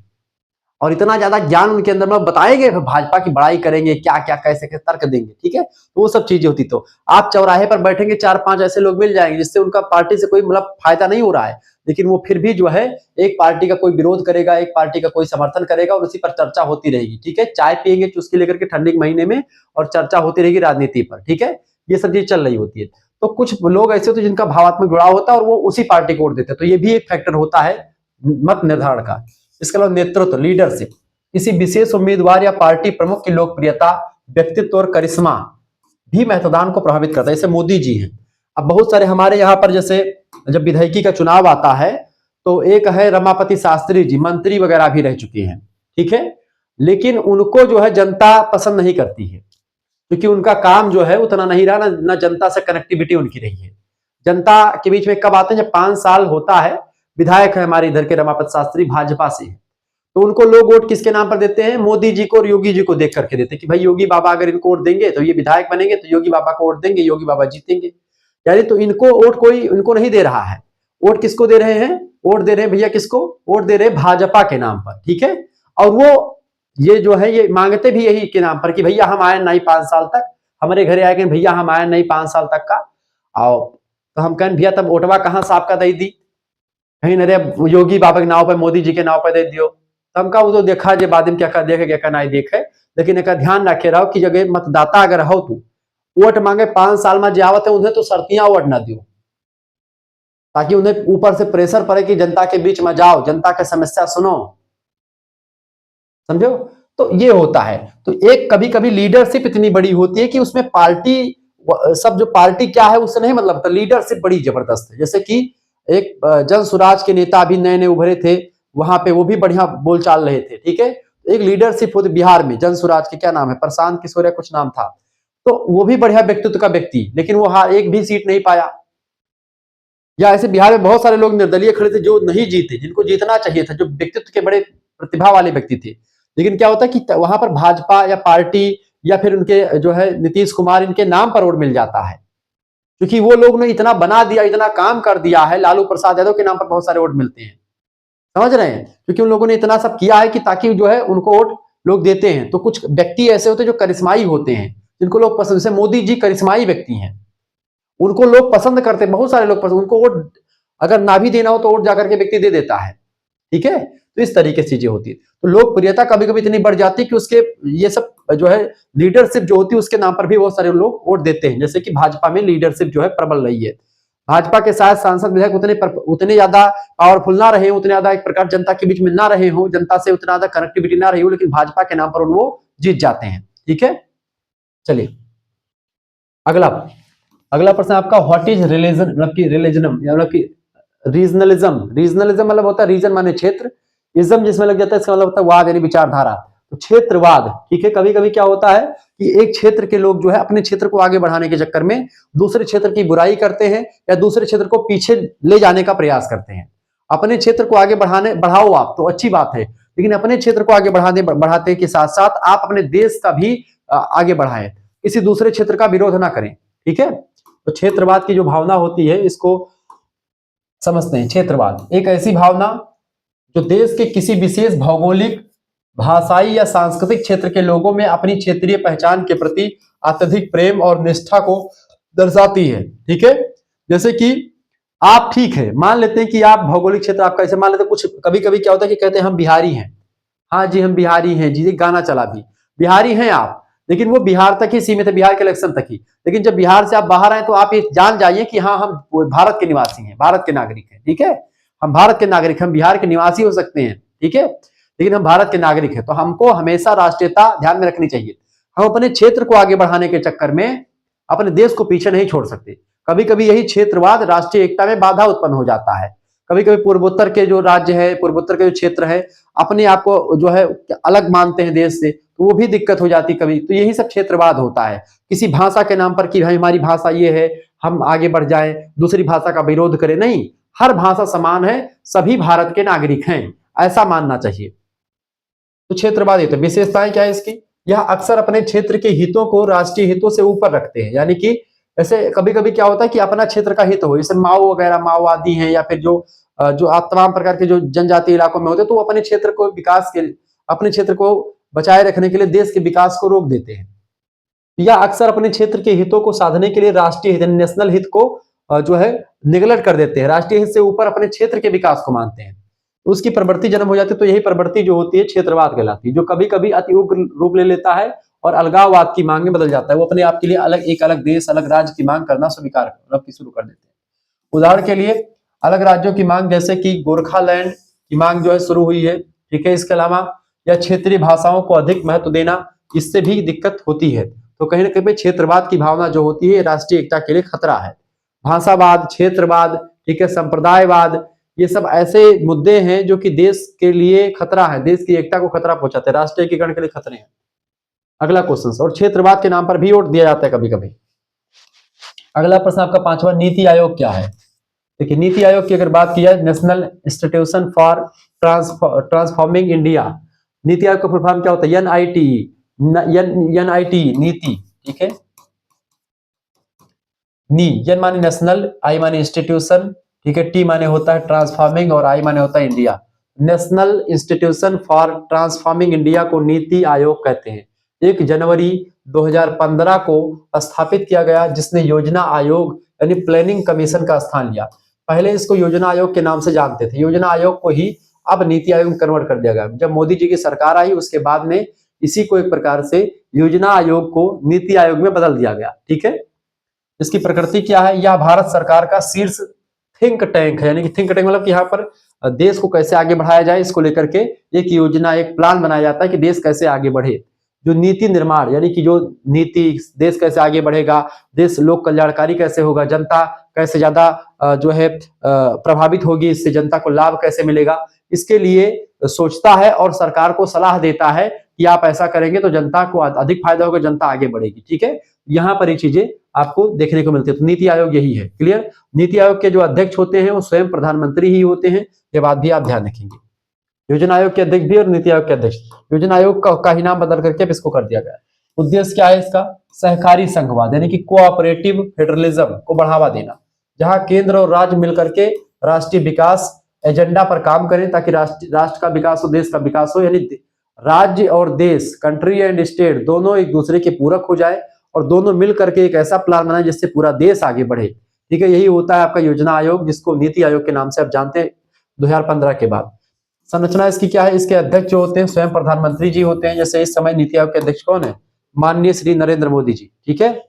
और इतना ज्यादा ज्ञान उनके अंदर में बताएंगे, भाजपा की बड़ाई करेंगे, क्या क्या कैसे कैसे तर्क देंगे, ठीक है, तो वो सब चीजें होती। तो आप चौराहे पर बैठेंगे, 4-5 ऐसे लोग मिल जाएंगे जिससे उनका पार्टी से कोई मतलब फायदा नहीं हो रहा है, लेकिन वो फिर भी जो है एक पार्टी का कोई विरोध करेगा, एक पार्टी का कोई समर्थन करेगा, और उसी पर चर्चा होती रहेगी, ठीक है। चाय पियेंगे चुस्की लेकर के ठंडी के महीने में, और चर्चा होती रहेगी राजनीति पर, ठीक है, ये सब चीज चल रही होती है। तो कुछ लोग ऐसे होते हैं जिनका भावात्मक जुड़ाव होता है और वो उसी पार्टी को वोट देते हैं, तो ये भी एक फैक्टर होता है मत निर्धारण का। इसके अलावा नेतृत्व, लीडरशिप, किसी विशेष उम्मीदवार या पार्टी प्रमुख की लोकप्रियता, व्यक्तित्व और करिश्मा भी मतदान को प्रभावित करता है। जैसे मोदी जी हैं, अब बहुत सारे हमारे यहाँ पर जैसे जब विधायकी का चुनाव आता है, तो एक है रमापति शास्त्री जी, मंत्री वगैरह भी रह चुके हैं, ठीक है, लेकिन उनको जो है जनता पसंद नहीं करती है, क्योंकि उनका काम जो है उतना नहीं रहा, ना जनता से कनेक्टिविटी उनकी रही है। जनता के बीच में कब आते हैं, जब 5 साल होता है। विधायक है हमारे इधर के रमापति शास्त्री, भाजपा से, तो उनको लोग वोट किसके नाम पर देते हैं, मोदी जी को और योगी जी को देख करके देते हैं कि भाई योगी बाबा अगर इनको वोट देंगे तो ये विधायक बनेंगे, तो योगी बाबा को वोट देंगे, योगी बाबा जीतेंगे। यानी तो इनको वोट कोई इनको नहीं दे रहा है, वोट किसको दे रहे हैं, वोट दे रहे हैं भैया किसको, वोट दे रहे हैं भाजपा के नाम पर, ठीक है। और वो ये जो है ये मांगते भी यही के नाम पर कि भैया हम आए नहीं 5 साल तक, हमारे घरे आए भैया हम आए नहीं 5 साल तक का आओ, तो हम कहें भैया तब वोटवा कहाँ से आपका दे दी, कहीं नरे योगी बाबा के नाव पर मोदी जी के नाव पर दे दियो, तमका वो तो देखा जे बाद में क्या कर देखे क्या नहीं देखे, लेकिन एक ध्यान रखे रहो कि जगह मतदाता अगर हो तू वोट मांगे 5 साल में जावत है उन्हें तो शर्तियां वोट ना दियो, ताकि उन्हें ऊपर से प्रेशर पड़े कि जनता के बीच में जाओ, जनता की समस्या सुनो, समझो। तो ये होता है। तो एक कभी कभी लीडरशिप इतनी बड़ी होती है कि उसमें पार्टी सब जो पार्टी क्या है उससे नहीं मतलब, लीडरशिप बड़ी जबरदस्त है। जैसे कि एक जन स्वराज के नेता अभी नए नए उभरे थे, वहां पे वो भी बढ़िया बोलचाल रहे थे, ठीक है। एक लीडरशिप होती बिहार में, जन स्वराज के क्या नाम है, प्रशांत किशोर या कुछ नाम था, तो वो भी बढ़िया व्यक्तित्व का व्यक्ति, लेकिन वो एक भी सीट नहीं पाया। या ऐसे बिहार में बहुत सारे लोग निर्दलीय खड़े थे जो नहीं जीते, जिनको जीतना चाहिए था, जो व्यक्तित्व के बड़े प्रतिभा वाले व्यक्ति थे, लेकिन क्या होता है कि वहां पर भाजपा या पार्टी या फिर उनके जो है नीतीश कुमार इनके नाम पर वोट मिल जाता है, क्योंकि वो लोग ने इतना बना दिया, इतना काम कर दिया है, लालू प्रसाद यादव के नाम पर बहुत सारे वोट मिलते हैं, समझ रहे हैं, क्योंकि उन लोगों ने इतना सब किया है कि ताकि जो है उनको वोट लोग देते हैं। तो कुछ व्यक्ति ऐसे होते हैं जो करिश्माई होते हैं, जिनको लोग पसंद, जैसे मोदी जी करिश्माई व्यक्ति हैं, उनको लोग पसंद करते हैं, बहुत सारे लोग पसंद, उनको वोट अगर ना भी देना हो तो वोट जाकर के व्यक्ति दे देता है, ठीक है। तो इस तरीके से चीजें होती है। तो लोकप्रियता कभी कभी इतनी बढ़ जाती है कि उसके ये सब जो है लीडरशिप जो होती है उसके नाम पर भी बहुत सारे लोग वोट देते हैं। जैसे कि भाजपा में लीडरशिप जो है प्रबल रही है, भाजपा के साथ सांसद विधायक उतने ज्यादा पावरफुल ना रहे, उतने ज्यादा एक प्रकार जनता के बीच में ना रहे हो, जनता से उतना ज्यादा कनेक्टिविटी ना रही हो, लेकिन भाजपा के नाम पर वो जीत जाते हैं, ठीक है। चलिए अगला अगला प्रश्न आपका, व्हाट इज रिलीजन, मतलब कि रिलीजनम या मतलब कि रीजनलिज्म। रीजनलिज्म मतलब होता है रीजन माने क्षेत्र, इज्म जिसमें लग जाता है इसका मतलब होता है वाद यानी विचारधारा। तो क्षेत्रवाद, ठीक है। कभी कभी क्या होता है कि एक क्षेत्र के लोग जो है अपने क्षेत्र को आगे बढ़ाने के चक्कर में दूसरे क्षेत्र की बुराई करते हैं या दूसरे क्षेत्र को पीछे ले जाने का प्रयास करते हैं। अपने क्षेत्र को आगे बढ़ाओ आप तो अच्छी बात है, लेकिन अपने क्षेत्र को आगे बढ़ाते के साथ साथ आप अपने देश का भी आगे बढ़ाएं, किसी दूसरे क्षेत्र का विरोध ना करें, ठीक है। तो क्षेत्रवाद की जो भावना होती है इसको समझते हैं। क्षेत्रवाद एक ऐसी भावना जो देश के किसी विशेष भौगोलिक, भाषाई या सांस्कृतिक क्षेत्र के लोगों में अपनी क्षेत्रीय पहचान के प्रति अत्यधिक प्रेम और निष्ठा को दर्शाती है, ठीक है। जैसे कि आप, ठीक है, मान लेते हैं कि आप भौगोलिक क्षेत्र आपका, ऐसे मान लेते हैं कुछ कभी कभी क्या होता है कि कहते हैं हम बिहारी हैं, हाँ जी हम बिहारी हैं जी, गाना चला भी, बिहारी हैं आप, लेकिन वो बिहार तक ही सीमित है, बिहार के इलेक्शन तक ही। लेकिन जब बिहार से आप बाहर आए तो आप ये जान जाइए कि हाँ हम भारत के निवासी हैं, भारत के नागरिक हैं, ठीक है। हम भारत के नागरिक, हम बिहार के निवासी हो सकते हैं, ठीक है, लेकिन हम भारत के नागरिक हैं। तो हमको हमेशा राष्ट्रीयता ध्यान में रखनी चाहिए। हम अपने क्षेत्र को आगे बढ़ाने के चक्कर में अपने देश को पीछे नहीं छोड़ सकते। कभी कभी यही क्षेत्रवाद राष्ट्रीय एकता में बाधा उत्पन्न हो जाता है। कभी कभी पूर्वोत्तर के जो राज्य है, पूर्वोत्तर के जो क्षेत्र है, अपने आप को जो है अलग मानते हैं देश से, तो वो भी दिक्कत हो जाती कभी। तो यही सब क्षेत्रवाद होता है, किसी भाषा के नाम पर कि भाई हमारी भाषा ये है, हम आगे बढ़ जाएं, दूसरी भाषा का विरोध करें, नहीं, हर भाषा समान है, सभी भारत के नागरिक हैं, ऐसा मानना चाहिए। तो क्षेत्रवाद ये तो विशेषताएं क्या है इसकी, यह अक्सर अपने क्षेत्र के हितों को राष्ट्रीय हितों से ऊपर रखते हैं। यानी कि ऐसे कभी कभी क्या होता है कि अपना क्षेत्र का हित हो, जैसे माओ वगैरह, माओवादी हैं, या फिर जो आप तमाम प्रकार के जो जनजातीय इलाकों में होते हैं, तो वो अपने क्षेत्र को विकास के, अपने क्षेत्र को बचाए रखने के लिए देश के विकास को रोक देते हैं, या अक्सर अपने क्षेत्र के हितों को साधने के लिए राष्ट्रीय हित, नेशनल हित को जो है निगलेक्ट कर देते हैं, राष्ट्रीय हित से ऊपर अपने क्षेत्र के विकास को मानते हैं। तो उसकी प्रवृत्ति जन्म हो जाती है। तो यही प्रवृत्ति जो होती है क्षेत्रवाद कहलाती है, जो कभी कभी अति उग्र रूप ले लेता है और अलगाववाद की मांग में बदल जाता है। वो अपने आप के लिए अलग, एक अलग देश, अलग राज्य की मांग करना स्वीकार मतलब शुरू कर देते हैं। उदाहरण के लिए अलग राज्यों की मांग, जैसे कि गोरखालैंड की मांग जो है शुरू हुई है, ठीक है। इसके अलावा या क्षेत्रीय भाषाओं को अधिक महत्व देना, इससे भी दिक्कत होती है। तो कहीं ना कहीं क्षेत्रवाद की भावना जो होती है राष्ट्रीय एकता के लिए खतरा है। भाषावाद, क्षेत्रवाद, ठीक है, संप्रदायवाद, ये सब ऐसे मुद्दे हैं जो कि देश के लिए खतरा है, देश की एकता को खतरा पहुंचाते हैं, राष्ट्रीय एकीकरण के लिए खतरे हैं। अगला क्वेश्चन, और क्षेत्रवाद के नाम पर भी वोट दिया जाता है कभी कभी। अगला प्रश्न आपका पांचवा, नीति आयोग क्या है। देखिए नीति आयोग की अगर बात की जाए, national institution for transforming India. NITI Aayog का फुल फॉर्म क्या होता है, एनआईटी, नीति, ठीक है। नी, एन माने नेशनल, आई माने इंस्टीट्यूशन, ठीक है, टी माने होता है ट्रांसफॉर्मिंग और आई माने होता है India. National institution for transforming India को नीति आयोग कहते हैं। 1 जनवरी 2015 को स्थापित किया गया, जिसने योजना आयोग यानी प्लानिंग कमीशन का स्थान लिया। पहले इसको योजना आयोग के नाम से जानते थे, योजना आयोग को ही अब नीति आयोग में कन्वर्ट कर दिया गया। जब मोदी जी की सरकार आई उसके बाद में इसी को एक प्रकार से योजना आयोग को नीति आयोग में बदल दिया गया, ठीक है। इसकी प्रकृति क्या है, यह भारत सरकार का शीर्ष थिंक टैंक है। यानी कि थिंक टैंक मतलब कि यहाँ पर देश को कैसे आगे बढ़ाया जाए, इसको लेकर के एक योजना, एक प्लान बनाया जाता है कि देश कैसे आगे बढ़े। जो नीति निर्माण, यानी कि जो नीति, देश कैसे आगे बढ़ेगा, देश लोक कल्याणकारी कैसे होगा, जनता कैसे ज्यादा जो है प्रभावित होगी, इससे जनता को लाभ कैसे मिलेगा, इसके लिए सोचता है और सरकार को सलाह देता है कि आप ऐसा करेंगे तो जनता को अधिक फायदा होगा, जनता आगे बढ़ेगी, ठीक है। यहाँ पर ये चीजें आपको देखने को मिलती है। तो नीति आयोग यही है, क्लियर। नीति आयोग के जो अध्यक्ष होते हैं वो स्वयं प्रधानमंत्री ही होते हैं, ये बात भी आप ध्यान रखेंगे। योजना आयोग के अध्यक्ष भी और नीति आयोग के अध्यक्ष, योजना आयोग का ही नाम बदल करके इसको कर दिया गया। उद्देश्य क्या है इसका, सहकारी संघवाद यानी कि कोऑपरेटिव फेडरलिज्म को बढ़ावा देना, जहां केंद्र और राज्य मिलकर के राष्ट्रीय विकास एजेंडा पर काम करें, ताकि राष्ट्र का विकास हो, देश का विकास हो। यानी राज्य और देश, कंट्री एंड स्टेट, दोनों एक दूसरे के पूरक हो जाए और दोनों मिल करके एक ऐसा प्लान बनाए जिससे पूरा देश आगे बढ़े, ठीक है। यही होता है आपका योजना आयोग, जिसको नीति आयोग के नाम से आप जानते हैं 2015 के बाद। संरचना इसकी क्या है, इसके अध्यक्ष जो होते हैं स्वयं प्रधानमंत्री जी होते हैं। जैसे इस समय नीति आयोग के अध्यक्ष कौन है, माननीय श्री नरेंद्र मोदी जी, ठीक है।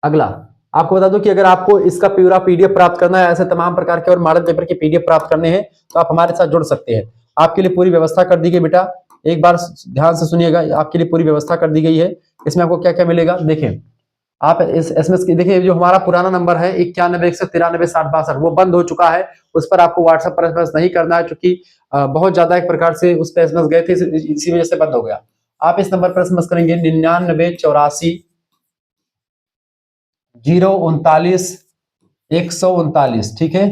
अगला आपको बता दूं कि अगर आपको इसका पूरा पीडीएफ प्राप्त करना है, ऐसे तमाम प्रकार के और मॉडल पेपर के पीडीएफ प्राप्त करने हैं, तो आप हमारे साथ जुड़ सकते हैं। आपके लिए पूरी व्यवस्था कर दी गई बेटा, एक बार ध्यान से सुनिएगा, आपके लिए पूरी व्यवस्था कर दी गई है। इसमें आपको क्या क्या मिलेगा, देखें, आप इस एसएमएस की देखिए, जो हमारा पुराना नंबर है 91 193 60 62, वो बंद हो चुका है। उस पर आपको व्हाट्सएप पर एसएमएस नहीं करना है, क्योंकि बहुत ज्यादा एक प्रकार से उस पर एसएमएस गए थे, इसी वजह से बंद हो गया। आप इस नंबर पर एसएमएस करेंगे 99 84 039 139, ठीक है।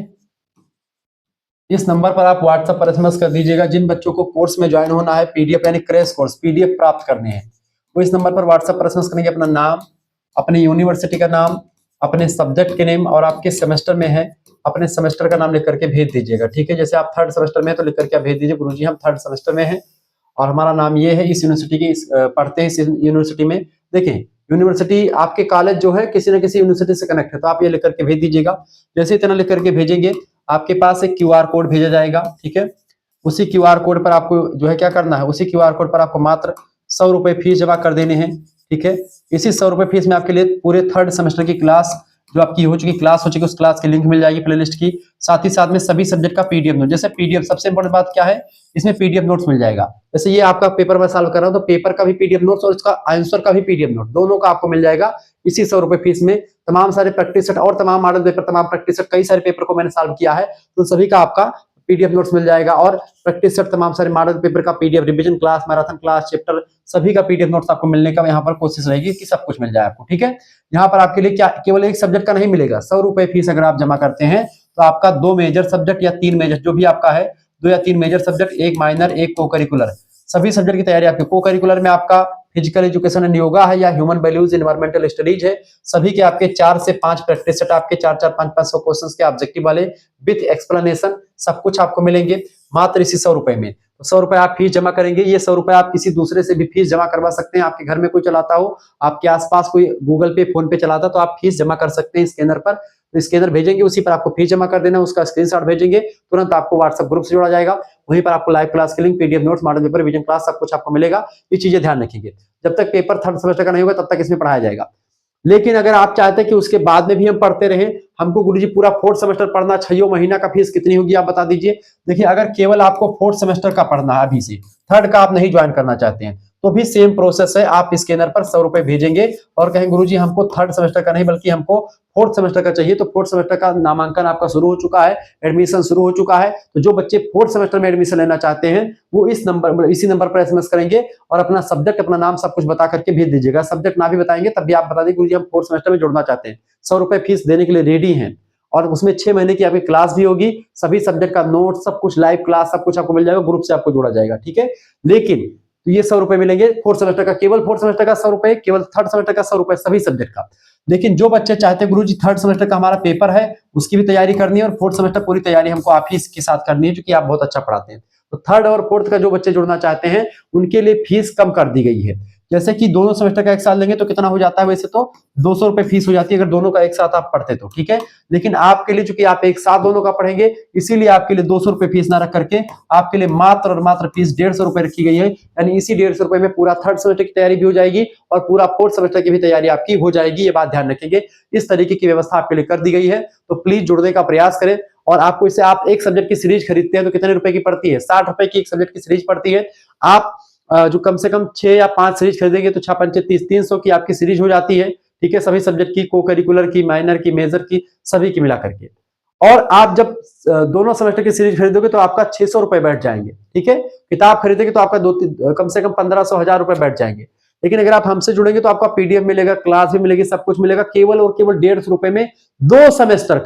इस नंबर पर आप व्हाट्सएप पर एसएमएस कर दीजिएगा। जिन बच्चों को कोर्स में ज्वाइन होना है, पीडीएफ यानी क्रैश कोर्स पीडीएफ प्राप्त करने हैं, वो इस नंबर पर व्हाट्सएप पर एसएमएस करेंगे। अपना नाम, अपनी यूनिवर्सिटी का नाम, अपने सब्जेक्ट के नेम और आप किस सेमेस्टर में है अपने सेमेस्टर का नाम लिख करके भेज दीजिएगा, ठीक है। जैसे आप थर्ड सेमेस्टर में है तो लिख करके आप भेज दीजिए, गुरुजी हम थर्ड सेमेस्टर में हैं और हमारा नाम ये है, इस यूनिवर्सिटी की पढ़ते हैं, इस यूनिवर्सिटी में। देखिए, यूनिवर्सिटी आपके कॉलेज जो है किसी न किसी यूनिवर्सिटी से कनेक्ट है, तो आप ये लिख करके भेज दीजिएगा। जैसे इतना लिख करके भेजेंगे, आपके पास एक क्यूआर कोड भेजा जाएगा, ठीक है। उसी क्यूआर कोड पर आपको जो है क्या करना है, उसी क्यूआर कोड पर आपको मात्र 100 रुपए फीस जमा कर देने हैं, ठीक है। इसी 100 रुपए फीस में आपके लिए पूरे थर्ड सेमेस्टर की क्लास जो आपकी हो चुकी क्लास हो चुकी, उस क्लास की लिंक मिल जाएगी प्लेलिस्ट की। साथ ही साथ में सभी सब्जेक्ट का पीडीएफ नोट, जैसे पीडीएफ सबसे इंपॉर्टेंट बात क्या है, इसमें पीडीएफ नोट्स मिल जाएगा। जैसे ये आपका पेपर मैं सॉल्व कर रहा हूं, तो पेपर का भी पीडीएफ नोट्स और इसका आंसर का भी पीडीएफ नोट, दोनों का आपको मिल जाएगा इसी 100 रुपए फीस में। तमाम सारे प्रैक्टिस सेट और तमाम मॉडल पेपर, तमाम प्रैक्टिस सेट, कई सारे पेपर को मैंने सॉल्व किया है, तो सभी का आपका पीडीएफ नोट्स मिल जाएगा। और प्रैक्टिस सेट, तमाम सारे मॉडल पेपर का PDF, revision class, marathon class, chapter, सभी का पीडीएफ नोट्स आपको मिलने का यहाँ पर कोशिश रहेगी कि सब कुछ मिल जाए आपको, ठीक है। यहाँ पर आपके लिए क्या केवल एक सब्जेक्ट का नहीं मिलेगा, 100 रुपए फीस अगर आप जमा करते हैं तो आपका 2 मेजर सब्जेक्ट या 3 मेजर जो भी आपका है, 2 या 3 मेजर सब्जेक्ट, एक माइनर, एक को करिकुलर, सभी सब्जेक्ट की तैयारी आपकी। को करिकुलर में आपका फिजिकल एजुकेशन एंड योगा है या ह्यूमन वैल्यूज एनवायरमेंटल स्टडीज है, सभी के आपके 4 से 5 प्रैक्टिस सेट, आपके 4-4 5-500 क्वेश्चंस के ऑब्जेक्टिव वाले विद एक्सप्लेनेशन, सब कुछ आपको मिलेंगे मात्र इसी 100 रुपए में। तो 100 रुपए आप फीस जमा करेंगे। ये 100 रुपए आप किसी दूसरे से भी फीस जमा करवा सकते हैं। आपके घर में कोई चलाता हो, आपके आसपास कोई गूगल पे, फोन पे चलाता, तो आप फीस जमा कर सकते हैं स्कैनर पर। तो स्कैनर भेजेंगे, उसी पर आपको फीस जमा कर देना, उसका स्क्रीनशॉट भेजेंगे, तुरंत आपको व्हाट्सएप ग्रुप से जोड़ा जाएगा। वहीं पर आपको लाइव क्लास की link, PDF notes, model paper, revision class, सब कुछ आपको मिलेगा। ये चीजें ध्यान रखेंगे। जब तक पेपर थर्ड सेमेस्टर का नहीं होगा तब तक इसमें पढ़ाया जाएगा। लेकिन अगर आप चाहते हैं कि उसके बाद में भी हम पढ़ते रहें, हमको गुरुजी पूरा फोर्थ सेमेस्टर पढ़ना, 6 महीना का फीस कितनी होगी आप बता दीजिए। देखिए, अगर केवल आपको फोर्थ सेमेस्टर का पढ़ना है अभी से, थर्ड का आप नहीं ज्वाइन करना चाहते हैं, तो भी सेम प्रोसेस है। आप स्कैनर पर 100 रुपए भेजेंगे और कहेंगे गुरुजी हमको थर्ड सेमेस्टर का नहीं बल्कि हमको फोर्थ सेमेस्टर का चाहिए, तो फोर्थ सेमेस्टर का नामांकन आपका शुरू हो चुका है, एडमिशन शुरू हो चुका है। तो जो बच्चे फोर्थ सेमेस्टर में एडमिशन लेना चाहते हैं वो इसी नंबर पर एसएमएस करेंगे और अपना सब्जेक्ट, अपना नाम, सब कुछ बता करके भेज दीजिएगा। सब्जेक्ट ना भी बताएंगे तब भी आप बता दीजिए गुरुजी हम फोर्थ सेमेस्टर में जुड़ना चाहते हैं, 100 रुपए फीस देने के लिए रेडी हैं। और उसमें 6 महीने की आपकी क्लास भी होगी, सभी सब्जेक्ट का नोट, सब कुछ लाइव क्लास, सब कुछ आपको मिल जाएगा, ग्रुप से आपको जोड़ा जाएगा, ठीक है। लेकिन तो ये 100 रुपए मिलेंगे फोर्थ सेमेस्टर का, केवल फोर्थ सेमेस्टर का 100 रुपए, केवल थर्ड सेमेस्टर का 100 रुपए, सभी सब्जेक्ट का। लेकिन जो बच्चे चाहते हैं गुरुजी थर्ड सेमेस्टर का हमारा पेपर है, उसकी भी तैयारी करनी है और फोर्थ सेमेस्टर पूरी तैयारी हमको आप ही के साथ करनी है, क्योंकि आप बहुत अच्छा पढ़ाते हैं, तो थर्ड और फोर्थ का जो बच्चे जुड़ना चाहते हैं उनके लिए फीस कम कर दी गई है। जैसे कि दोनों सेमेस्टर का एक साथ लेंगे तो कितना हो जाता है, वैसे तो 200 रुपए फीस हो जाती है अगर दोनों का एक साथ आप पढ़ते तो, ठीक है। लेकिन आपके लिए चूंकि आप एक साथ दोनों का पढ़ेंगे, इसीलिए आपके लिए 200 रुपए फीस ना रख करके आपके लिए मात्र और मात्र फीस 150 रुपए रखी गई है। यानी इसी 150 रुपए में पूरा थर्ड सेमेस्टर की तैयारी भी हो जाएगी और पूरा फोर्थ सेमेस्टर की भी तैयारी आपकी हो जाएगी। ये बात ध्यान रखेंगे, इस तरीके की व्यवस्था आपके लिए कर दी गई है। तो प्लीज जुड़ने का प्रयास करें। और आपको इससे, आप एक सब्जेक्ट की सीरीज खरीदते हैं तो कितने रुपए की पड़ती है, 60 रुपए की एक सब्जेक्ट की सीरीज पड़ती है। आप जो कम से कम 6 या 5 सीरीज खरीदेंगे तो 6×5 = 300 की आपकी सीरीज हो जाती है, ठीक है। सभी सब्जेक्ट की, को करिकुलर की, माइनर की, मेजर की, सभी की मिला करके। और आप जब दोनों सेमेस्टर की सीरीज खरीदोगे तो आपका 600 रुपए बैठ जाएंगे, ठीक है। किताब खरीदेंगे तो आपका कम से कम 1500 1000 रुपए बैठ जाएंगे। लेकिन अगर आप हमसे जुड़ेंगे तो आपका पीडीएफ मिलेगा, क्लास भी मिलेगी, सब कुछ मिलेगा, केवल और केवल 150 रुपए में 2 सेमेस्टर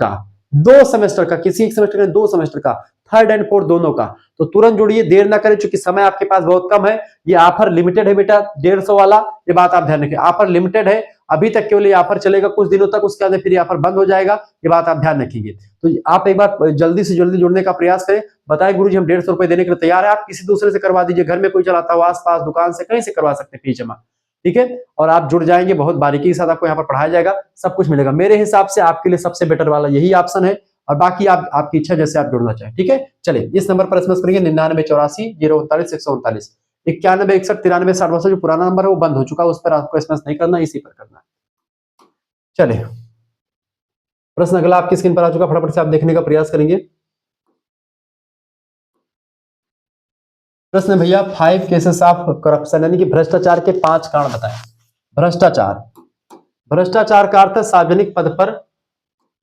का, किसी एक सेमेस्टर का, 2 सेमेस्टर का, थर्ड एंड फोर्थ दोनों का। तो तुरंत जुड़िए, देर ना करें, क्योंकि समय आपके पास बहुत कम है। ये ऑफर लिमिटेड है बेटा, 150 वाला, ये बात आप ध्यान रखें, ऑफर लिमिटेड है, अभी तक केवल ये ऑफर चलेगा कुछ दिनों तक, उसके बाद फिर ये ऑफर बंद हो जाएगा, ये बात आप ध्यान रखेंगे। तो आप एक बार जल्दी से जल्दी जुड़ने का प्रयास करें। बताएं गुरुजी हम 150 रुपए देने के लिए तैयार है, आप किसी दूसरे से करवा दीजिए, घर में कोई चलाता हो, आस पास दुकान से, कहीं से करवा सकते हैं फीस जमा, ठीक है। और आप जुड़ जाएंगे, बहुत बारीकी के साथ आपको यहाँ पर पढ़ाया जाएगा, सब कुछ मिलेगा। मेरे हिसाब से आपके लिए सबसे बेटर वाला यही ऑप्शन है, और बाकी आप आपकी इच्छा जैसे आप जुड़ना चाहें, ठीक है। चलिए इस नंबर पर एसएमएस करेंगे 99 84 039 139, 91 61 93 60 जो पुराना नंबर है वो बंद हो चुका है, उस पर आपको एसएमएस नहीं करना, इसी पर करना है। चलिए प्रश्न अगला आपकी स्क्रीन पर आ चुका, फटाफट से आप देखने का प्रयास करेंगे। प्रश्न भैया 5 केसेस ऑफ करप्शन, यानी कि भ्रष्टाचार के 5 कारण बताएं। भ्रष्टाचार, भ्रष्टाचार का अर्थ है सार्वजनिक पद पर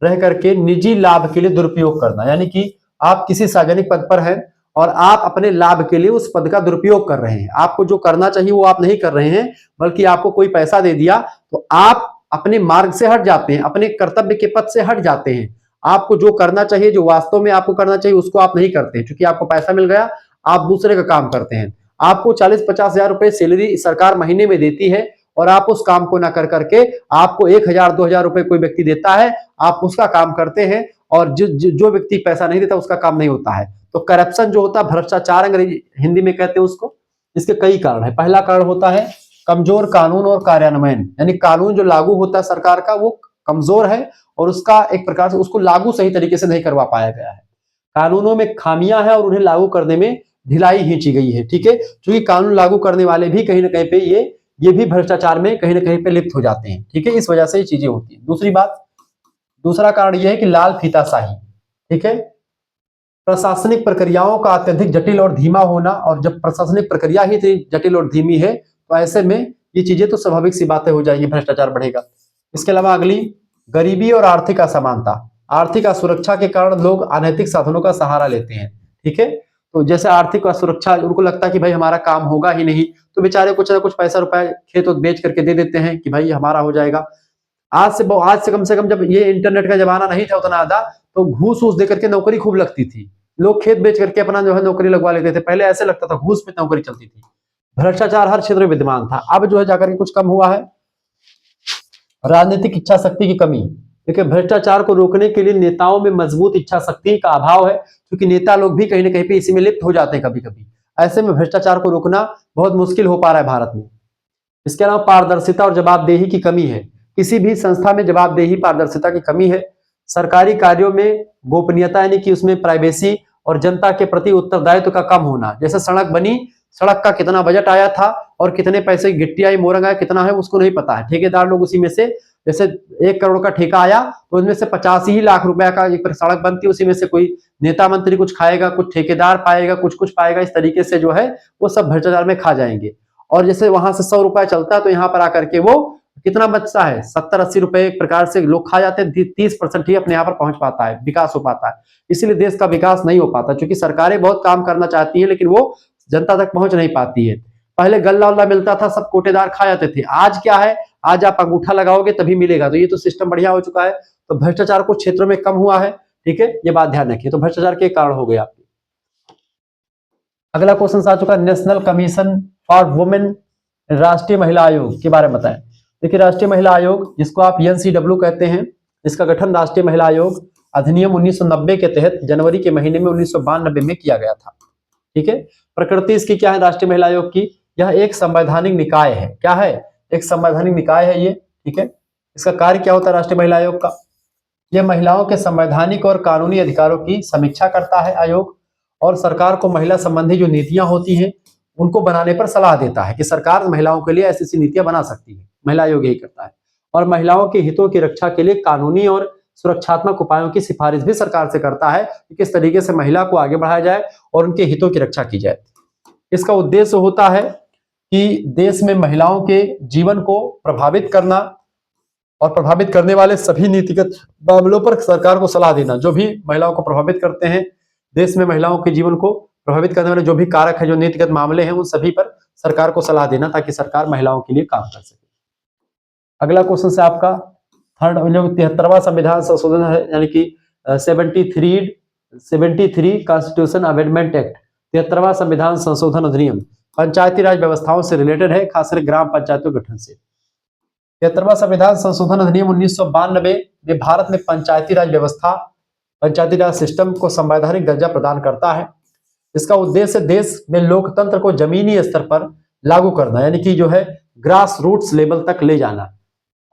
रह करके निजी लाभ के लिए दुरुपयोग करना, यानी कि आप किसी सार्वजनिक पद पर हैं और आप अपने लाभ के लिए उस पद का दुरुपयोग कर रहे हैं। आपको जो करना चाहिए वो आप नहीं कर रहे हैं, बल्कि आपको कोई पैसा दे दिया तो आप अपने मार्ग से हट जाते हैं, अपने कर्तव्य के पथ से हट जाते हैं। आपको जो करना चाहिए, जो वास्तव में आपको करना चाहिए, उसको आप नहीं करते हैं। क्योंकि आपको पैसा मिल गया, आप दूसरे का काम करते हैं। आपको 40-50 हजार रुपए सैलरी सरकार महीने में देती है और आप उस काम को ना कर करके आपको 1,000-2,000 रुपए कोई व्यक्ति देता है, आप उसका काम करते हैं और जो व्यक्ति पैसा नहीं देता उसका काम नहीं होता है। तो करप्शन जो होता है, भ्रष्टाचार अंग्रेजी हिंदी में कहते हैं उसको। इसके कई कारण है। पहला कारण होता है कमजोर कानून और कार्यान्वयन, यानी कानून जो लागू होता है सरकार का वो कमजोर है और उसका एक प्रकार से उसको लागू सही तरीके से नहीं करवा पाया गया है। कानूनों में खामियां हैं और उन्हें लागू करने में ढिलाई खींची गई है। ठीक है, क्योंकि कानून लागू करने वाले भी कहीं ना कहीं पे ये भी भ्रष्टाचार में कहीं ना कहीं पे लिप्त हो जाते हैं। ठीक है, इस वजह से ये चीजें होती है। दूसरा कारण यह है कि लाल फीताशाही। ठीक है, प्रशासनिक प्रक्रियाओं का अत्यधिक जटिल और धीमा होना, और जब प्रशासनिक प्रक्रिया ही इतनी जटिल और धीमी है तो ऐसे में ये चीजें तो स्वाभाविक सी बातें हो जाएंगी, भ्रष्टाचार बढ़ेगा। इसके अलावा अगली, गरीबी और आर्थिक असमानता। आर्थिक असुरक्षा के कारण लोग अनैतिक साधनों का सहारा लेते हैं। ठीक है, तो जैसे आर्थिक असुरक्षा, उनको लगता है कि भाई हमारा काम होगा ही नहीं, तो बेचारे कुछ ना कुछ पैसा रुपए खेत बेच करके दे देते हैं कि भाई हमारा हो जाएगा। आज से कम से कम जब ये इंटरनेट का जमाना नहीं था उतना ज्यादा, तो घूस वूस दे करके नौकरी खूब लगती थी। लोग खेत बेच करके अपना जो है नौकरी लगवा लेते थे। पहले ऐसे लगता था घूस पे नौकरी चलती थी। भ्रष्टाचार हर क्षेत्र में विद्यमान था। अब जो है जाकर के कुछ कम हुआ है। राजनीतिक इच्छा शक्ति की कमी। देखिए, भ्रष्टाचार को रोकने के लिए नेताओं में मजबूत इच्छा शक्ति का अभाव है, क्योंकि नेता लोग भी कहीं ना कहीं पे इसी में लिप्त हो जाते हैं कभी कभी। ऐसे में भ्रष्टाचार को रोकना बहुत मुश्किल हो पा रहा है भारत में। इसके अलावा पारदर्शिता और जवाबदेही की कमी है। किसी भी संस्था में जवाबदेही पारदर्शिता की कमी है। सरकारी कार्यों में गोपनीयता, यानी कि उसमें प्राइवेसी और जनता के प्रति उत्तरदायित्व का कम होना। जैसे सड़क बनी, सड़क का कितना बजट आया था और कितने पैसे गिट्टी आई, मोरंग आया, कितना है उसको नहीं पता है। ठेकेदार लोग उसी में से, जैसे 1 करोड़ का ठेका आया तो उसमें से 85 ही लाख रुपया का एक सड़क बनती है, उसी में से कोई नेता मंत्री कुछ खाएगा, कुछ ठेकेदार पाएगा, कुछ पाएगा। इस तरीके से जो है वो सब भ्रष्टाचार में खा जाएंगे। और जैसे वहां से 100 रुपया चलता है तो यहाँ पर आकर के वो कितना बचता है, 70-80 रुपए एक प्रकार से लोग खा जाते हैं। 30% ही अपने यहाँ पर पहुंच पाता है, विकास हो पाता है। इसीलिए देश का विकास नहीं हो पाता, क्योंकि सरकारें बहुत काम करना चाहती हैं लेकिन वो जनता तक पहुंच नहीं पाती है। पहले गल्ला उल्ला मिलता था, सब कोटेदार खा जाते थे। आज क्या है, आज आप अंगूठा लगाओगे तभी मिलेगा। तो ये तो सिस्टम बढ़िया हो चुका है। तो भ्रष्टाचार कुछ क्षेत्रों में कम हुआ है। ठीक है, ये बात ध्यान रखिए। तो भ्रष्टाचार के कारण हो गया। अगला क्वेश्चन आ चुका है, नेशनल कमीशन फॉर वुमेन, राष्ट्रीय महिला आयोग के बारे में बताएं। देखिए, राष्ट्रीय महिला आयोग, जिसको आप एनसीडब्ल्यू कहते हैं, इसका गठन राष्ट्रीय महिला आयोग अधिनियम 1990 के तहत जनवरी के महीने में 1992 में किया गया था। ठीक है, प्रकृति इसकी क्या है राष्ट्रीय महिला आयोग की? यह एक संवैधानिक निकाय है। क्या है? एक संवैधानिक निकाय है ये। ठीक है, इसका कार्य क्या होता है राष्ट्रीय महिला आयोग का? यह महिलाओं के संवैधानिक और कानूनी अधिकारों की समीक्षा करता है आयोग, और सरकार को महिला संबंधी जो नीतियां होती हैं उनको बनाने पर सलाह देता है कि सरकार महिलाओं के लिए ऐसी ऐसी नीतियां बना सकती है। महिला आयोग यही करता है। और महिलाओं के हितों की रक्षा के लिए कानूनी और सुरक्षात्मक उपायों की सिफारिश भी सरकार से करता है कि किस तरीके से महिला को आगे बढ़ाया जाए और उनके हितों की रक्षा की जाए। इसका उद्देश्य होता है कि देश में महिलाओं के जीवन को प्रभावित करना और प्रभावित करने वाले सभी नीतिगत मामलों पर सरकार को सलाह देना। जो भी महिलाओं को प्रभावित करते हैं, देश में महिलाओं के जीवन को प्रभावित करने वाले जो भी कारक है, जो नीतिगत मामले हैं, उन सभी पर सरकार को सलाह देना, ताकि सरकार महिलाओं के लिए काम कर सके। अगला क्वेश्चन से आपका 73वां संविधान संशोधन है, यानी कि 73 कॉन्स्टिट्यूशन अमेंडमेंट एक्ट, 73वां संविधान संशोधन अधिनियम पंचायती राज व्यवस्थाओं से रिलेटेड है, खासकर ग्राम पंचायतों के गठन से। 73वां संविधान संशोधन अधिनियम 1992 में भारत में पंचायती राज व्यवस्था, पंचायती राज सिस्टम को संवैधानिक दर्जा प्रदान करता है। इसका उद्देश्य देश में लोकतंत्र को जमीनी स्तर पर लागू करना, यानी कि जो है ग्रास रूट्स लेवल तक ले जाना,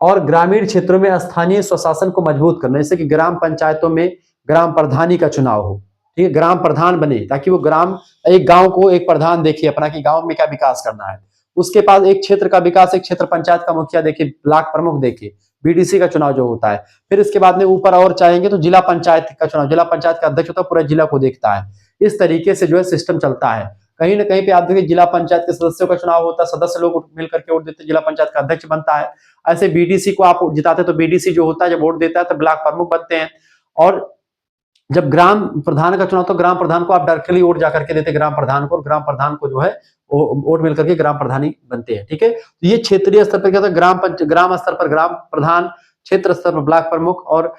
और ग्रामीण क्षेत्रों में स्थानीय स्वशासन को मजबूत करना, जैसे कि ग्राम पंचायतों में ग्राम प्रधानी का चुनाव हो। ठीक है, ग्राम प्रधान बने, ताकि वो एक गांव को एक प्रधान देखे अपना कि गांव में क्या विकास करना है। उसके पास एक क्षेत्र का विकास, एक क्षेत्र पंचायत का मुखिया देखे, ब्लॉक प्रमुख देखे, बीडीसी का चुनाव जो होता है। फिर इसके बाद में ऊपर और चाहेंगे तो जिला पंचायत का चुनाव, जिला पंचायत का अध्यक्ष होता है, पूरा जिला को देखता है। इस तरीके से जो है सिस्टम चलता है। कहीं ना कहीं पे आप देखिए जिला पंचायत के सदस्यों का चुनाव होता है, सदस्य लोग मिल करके वोट देते हैं, जिला पंचायत का अध्यक्ष बनता है। ऐसे बीडीसी को आप जिताते तो बीडीसी जो होता है जब वोट देता है तो ब्लॉक प्रमुख बनते हैं। और जब ग्राम प्रधान का चुनाव तो ग्राम प्रधान को आप डायरेक्टली वोट जाकर के देते ग्राम प्रधान को, और ग्राम प्रधान को जो है वोट मिल करके ग्राम प्रधानी बनते हैं। ठीक है, तो ये क्षेत्रीय स्तर पर क्या होता है, ग्राम स्तर पर ग्राम प्रधान, क्षेत्र स्तर पर ब्लॉक प्रमुख और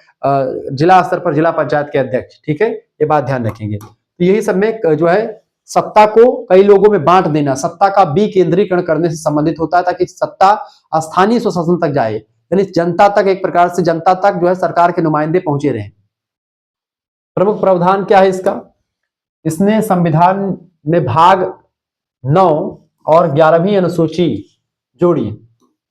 जिला स्तर पर जिला पंचायत के अध्यक्ष। ठीक है, ये बात ध्यान रखेंगे। तो यही सब में जो है सत्ता को कई लोगों में बांट देना, सत्ता का विकेंद्रीकरण करने से संबंधित होता है, ताकि सत्ता स्थानीय स्वशासन तक जाए, यानी जनता तक, एक प्रकार से जनता तक जो है सरकार के नुमाइंदे पहुंचे रहे। प्रमुख प्रावधान क्या है इसका, इसने संविधान में भाग 9 और 11वीं अनुसूची जोड़ी।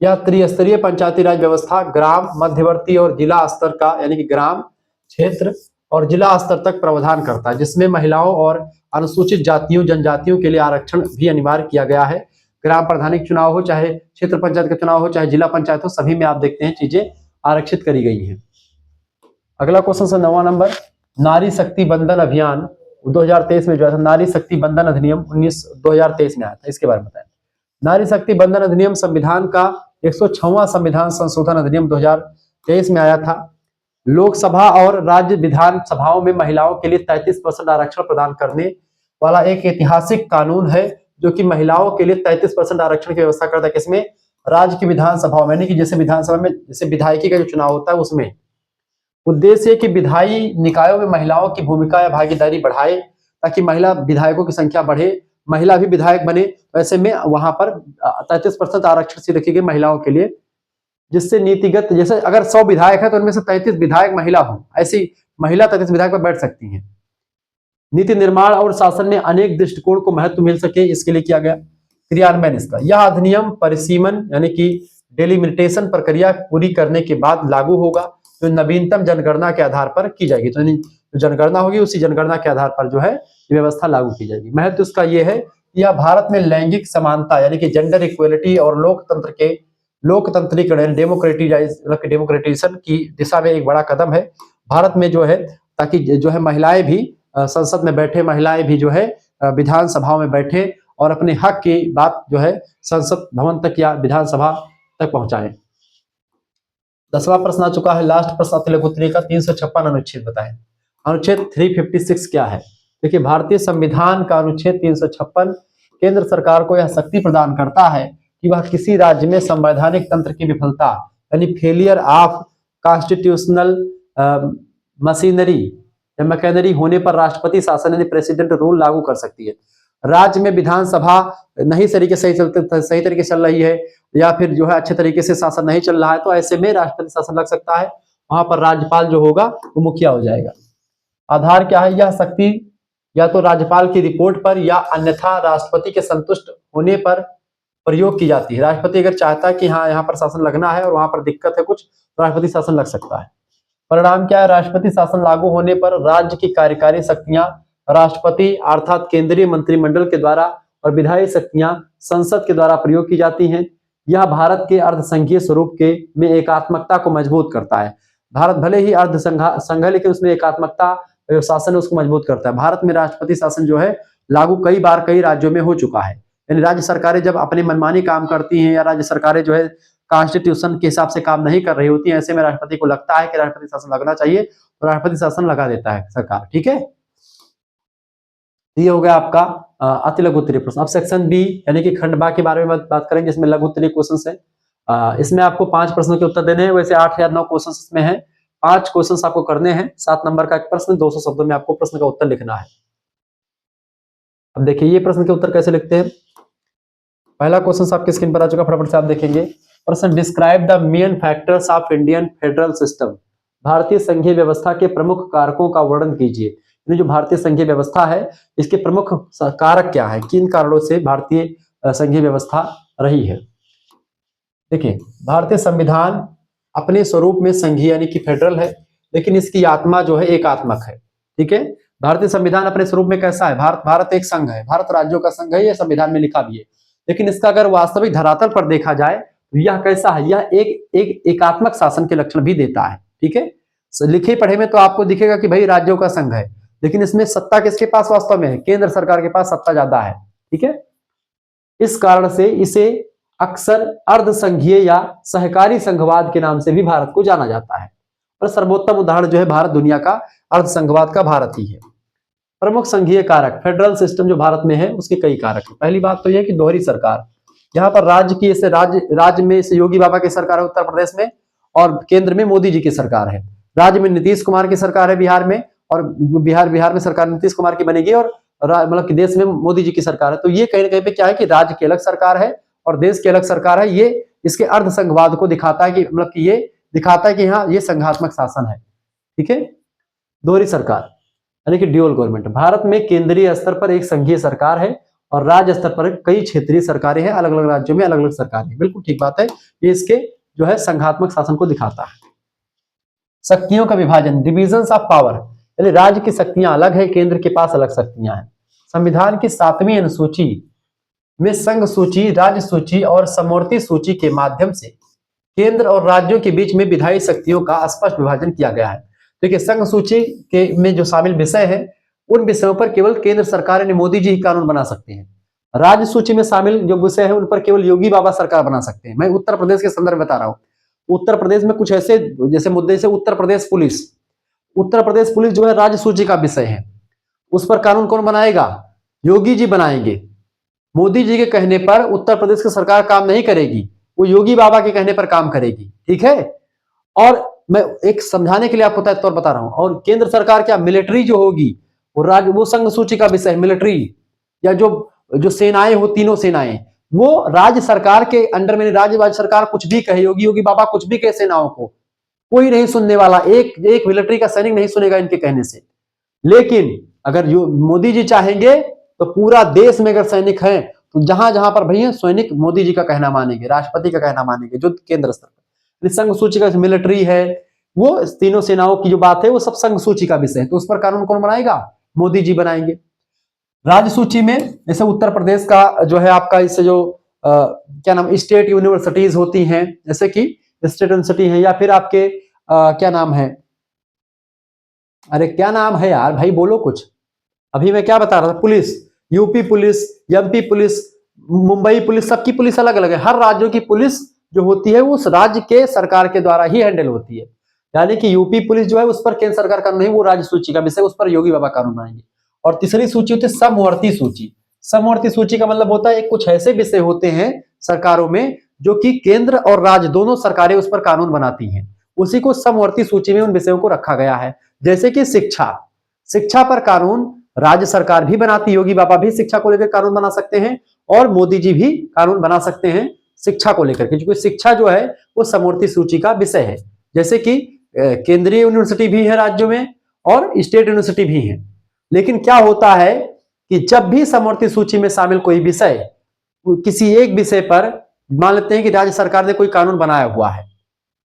यह त्रिस्तरीय पंचायती राज व्यवस्था ग्राम, मध्यवर्ती और जिला स्तर का, यानी कि ग्राम, क्षेत्र और जिला स्तर तक प्रावधान करता है, जिसमें महिलाओं और अनुसूचित जातियों जनजातियों के लिए आरक्षण भी अनिवार्य किया गया है। ग्राम प्रधानी चुनाव हो, चाहे क्षेत्र पंचायत का चुनाव हो, चाहे जिला पंचायत हो, सभी में आप देखते हैं चीजें आरक्षित करी गई हैं। अगला क्वेश्चन है 9वां नंबर, नारी शक्ति बंधन अभियान 2023 में जो है नारी शक्ति बंधन अधिनियम 2023 में आया था, इसके बारे में बताएं। नारी शक्ति बंधन अधिनियम संविधान का 106वां संविधान संशोधन अधिनियम 2023 में आया था। लोकसभा और राज्य विधानसभाओं में महिलाओं के लिए 33% आरक्षण प्रदान करने वाला एक ऐतिहासिक कानून है, जो कि महिलाओं के लिए 33% आरक्षण की व्यवस्था करता है। किसमें, राज्य की विधानसभाओं में, यानी कि जैसे विधानसभा में जैसे विधायकी का जो चुनाव होता है उसमें। उद्देश्य कि विधायी निकायों में महिलाओं की भूमिका या भागीदारी बढ़ाए, ताकि महिला विधायकों की संख्या बढ़े, महिला भी विधायक बने। ऐसे में वहां पर 33% आरक्षण से रखी गई महिलाओं के लिए, जिससे नीतिगत, जैसे अगर 100 विधायक है तो उनमें से 33 विधायक महिला हो, ऐसी महिला 33 विधायक पर बैठ सकती हैं। नीति निर्माण और शासन में अनेक दृष्टिकोण को महत्व मिल सके, इसके लिए किया गया। क्रियान्वयन इसका, यह अधिनियम परिसीमन यानी कि डेलिमिटेशन प्रक्रिया पूरी करने के बाद लागू होगा, जो नवीनतम जनगणना के आधार पर की जाएगी। तो जो जनगणना होगी उसी जनगणना के आधार पर जो है ये व्यवस्था लागू की जाएगी। महत्व इसका यह है, यह भारत में लैंगिक समानता यानी कि जेंडर इक्वलिटी और लोकतंत्र के लोकतंत्रीकरण डेमोक्रेटाइजेशन की दिशा में एक बड़ा कदम है भारत में जो है, ताकि जो है महिलाएं भी संसद में बैठे, महिलाएं भी जो है विधानसभाओं में बैठे और अपने हक की बात जो है संसद भवन तक या विधानसभा तक पहुंचाएं। 10वां प्रश्न आ चुका है, लास्ट प्रश्न अतिलघु उत्तरीय का 356 अनुच्छेद बताएं। अनुच्छेद 356 क्या है? देखिए, भारतीय संविधान का अनुच्छेद 356 केंद्र सरकार को यह शक्ति प्रदान करता है कि वह किसी राज्य में संवैधानिक तंत्र की विफलता यानी फेलियर ऑफ कॉन्स्टिट्यूशनल मशीनरी या मैकेनरी होने पर राष्ट्रपति शासन यानी प्रेसिडेंट रूल लागू कर सकती है। राज्य में विधानसभा नहीं सही तरीके से चल रही है, या फिर जो है अच्छे तरीके से शासन नहीं चल रहा है, तो ऐसे में राष्ट्रपति शासन लग सकता है। वहां पर राज्यपाल जो होगा वो मुखिया हो जाएगा। आधार क्या है? यह शक्ति या तो राज्यपाल की रिपोर्ट पर या अन्यथा राष्ट्रपति के संतुष्ट होने पर प्रयोग की जाती है। राष्ट्रपति अगर चाहता है कि हाँ यहाँ पर शासन लगना है और वहां पर दिक्कत है कुछ, तो राष्ट्रपति शासन लग सकता है। परिणाम क्या है? राष्ट्रपति शासन लागू होने पर राज्य की कार्यकारी शक्तियां राष्ट्रपति अर्थात केंद्रीय मंत्रिमंडल के द्वारा और विधायी शक्तियां संसद के द्वारा प्रयोग की जाती हैं। यह भारत के अर्धसंघीय स्वरूप के में एकात्मकता को मजबूत करता है। भारत भले ही अर्धसंघ है, लेकिन उसमें एकात्मकता शासन उसको मजबूत करता है। भारत में राष्ट्रपति शासन जो है लागू कई बार कई राज्यों में हो चुका है। यानी राज्य सरकारें जब अपनी मनमानी काम करती हैं या राज्य सरकारें जो है कॉन्स्टिट्यूशन के हिसाब से काम नहीं कर रही होती है, ऐसे में राष्ट्रपति को लगता है कि राष्ट्रपति शासन लगना चाहिए, तो राष्ट्रपति शासन लगा देता है सरकार। ठीक है, ये हो गया आपका अति लघु उत्तरीय प्रश्न। अब सेक्शन बी यानी कि खंड बा के बारे में बात करेंगे, जिसमें लघु उत्तरीय क्वेश्चन है। इसमें आपको 5 प्रश्नों के उत्तर देने हैं। वैसे 8 या 9 क्वेश्चन इसमें है, 5 क्वेश्चन आपको करने हैं। 7 नंबर का एक प्रश्न, 200 शब्दों में आपको प्रश्न का उत्तर लिखना है। अब देखिए ये प्रश्न के उत्तर कैसे लिखते हैं। पहला क्वेश्चन आपके स्क्रीन पर आ चुका, फटाफट से आप देखेंगे। प्रश्न, describe the main factors of Indian federal system. भारतीय संघीय व्यवस्था के प्रमुख कारकों का वर्णन कीजिए। जो भारतीय संघीय व्यवस्था है इसके प्रमुख कारक क्या है, किन कारणों से भारतीय संघीय व्यवस्था रही है। देखिए, भारतीय संविधान अपने स्वरूप में संघीय यानी कि फेडरल है, लेकिन इसकी आत्मा जो है एकात्मक है। ठीक है, भारतीय संविधान अपने स्वरूप में कैसा है? भारत एक संघ है, भारत राज्यों का संघ है, यह संविधान में लिखा भी है। लेकिन इसका अगर वास्तविक धरातल पर देखा जाए तो यह कैसा है? यह एक एकात्मक शासन के लक्षण भी देता है। ठीक है, लिखे पढ़े में तो आपको दिखेगा कि भाई राज्यों का संघ है, लेकिन इसमें सत्ता किसके पास वास्तव में है? केंद्र सरकार के पास सत्ता ज्यादा है। ठीक है। इस कारण से इसे अक्सर अर्ध संघीय या सहकारी संघवाद के नाम से भी भारत को जाना जाता है। और सर्वोत्तम उदाहरण जो है भारत दुनिया का अर्ध संघवाद का भारत ही है। प्रमुख संघीय कारक, फेडरल सिस्टम जो भारत में है उसके कई कारक है। पहली बात तो यह कि दोहरी सरकार, यहाँ पर राज्य की राज्य में से योगी बाबा की सरकार है उत्तर प्रदेश में, और केंद्र में मोदी जी की सरकार है। राज्य में नीतीश कुमार की सरकार है बिहार में, और बिहार में सरकार नीतीश कुमार की बनेगी, और मतलब कि देश में मोदी जी की सरकार है। तो ये कहीं ना कहीं पे क्या है कि राज्य की अलग सरकार है और देश की अलग सरकार है। ये इसके अर्ध संघवाद को दिखाता है कि मतलब कि ये दिखाता है कि हाँ ये संघात्मक शासन है। ठीक है। दोहरी सरकार यानी कि ड्यूअल गवर्नमेंट, भारत में केंद्रीय स्तर पर एक संघीय सरकार है और राज्य स्तर पर कई क्षेत्रीय सरकारें हैं, अलग अलग राज्यों में अलग अलग सरकारें। बिल्कुल ठीक बात है, ये इसके जो है संघात्मक शासन को दिखाता है। शक्तियों का विभाजन, डिविजन्स ऑफ पावर, यानी राज्य की शक्तियां अलग है, केंद्र के पास अलग शक्तियां हैं। संविधान की 7वीं अनुसूची में संघ सूची, राज्य सूची और समवर्ती सूची के माध्यम से केंद्र और राज्यों के बीच में विधायी शक्तियों का स्पष्ट विभाजन किया गया है। देखिए संघ सूची के में जो शामिल विषय है उन विषयों पर केवल केंद्र सरकार यानी मोदी जी ही कानून बना सकते हैं। राज्य सूची में शामिल जो विषय है उन पर केवल योगी बाबा सरकार बना सकते हैं। मैं उत्तर प्रदेश के संदर्भ बता रहा हूँ। उत्तर प्रदेश में कुछ ऐसे जैसे मुद्दे से उत्तर प्रदेश पुलिस जो है राज्य सूची का विषय है, उस पर कानून कौन बनाएगा? योगी जी बनाएंगे। मोदी जी के कहने पर उत्तर प्रदेश की सरकार काम नहीं करेगी, वो योगी बाबा के कहने पर काम करेगी। ठीक है। और मैं एक समझाने के लिए आपको तौर पर बता रहा हूं। और केंद्र सरकार क्या मिलिट्री जो होगी वो संघ सूची का विषय है। मिलिट्री या जो सेनाएं हो, तीनों सेनाएं वो राज्य सरकार के अंडर में। राज्य सरकार कुछ भी कहे, योगी बाबा कुछ भी कहे सेनाओं को, कोई नहीं सुनने वाला। एक मिलिट्री का सैनिक नहीं सुनेगा इनके कहने से। लेकिन अगर मोदी जी चाहेंगे तो पूरा देश में अगर सैनिक हैं तो जहां जहां पर भैया सैनिक मोदी जी का कहना मानेंगे, राष्ट्रपति का कहना मानेंगे, जो केंद्र स्तर संघ सूची का मिलिट्री है, वो तीनों सेनाओं की जो बात है वो सब संघ सूची का विषय है। तो उस पर कानून कौन बनाएगा? मोदी जी बनाएंगे। राज्य सूची में जैसे उत्तर प्रदेश का जो है आपका, इससे जो क्या नाम स्टेट यूनिवर्सिटीज होती हैं, जैसे कि स्टेट यूनिवर्सिटी है, या फिर आपके क्या नाम है, अरे क्या नाम है यार भाई, बोलो कुछ। अभी मैं क्या बता रहा था, police, UP police, MP police, Mumbai police, सबकी पुलिस अलग अलग है। हर राज्यों की पुलिस जो होती है वो उस राज्य के सरकार के द्वारा ही हैंडल होती है। यानी कि यूपी पुलिस जो है उस पर केंद्र सरकार कानून नहीं, वो राज्य सूची का विषय, उस पर योगी बाबा कानून बनाएंगे। और तीसरी सूची होती है समवर्ती सूची। समवर्ती सूची का मतलब होता है कुछ ऐसे विषय होते हैं सरकारों में जो कि केंद्र और राज्य दोनों सरकारें उस पर कानून बनाती हैं, उसी को समवर्ती सूची में उन विषयों को रखा गया है। जैसे कि शिक्षा पर कानून राज्य सरकार भी बनाती, योगी बाबा भी शिक्षा को लेकर कानून बना सकते हैं और मोदी जी भी कानून बना सकते हैं शिक्षा को लेकर के, क्योंकि शिक्षा जो है वो समवर्ती सूची का विषय है। जैसे कि केंद्रीय यूनिवर्सिटी भी है राज्यों में और स्टेट यूनिवर्सिटी भी है। लेकिन क्या होता है कि जब भी समवर्ती सूची में शामिल कोई विषय, किसी एक विषय पर मान लेते हैं कि राज्य सरकार ने कोई कानून बनाया हुआ है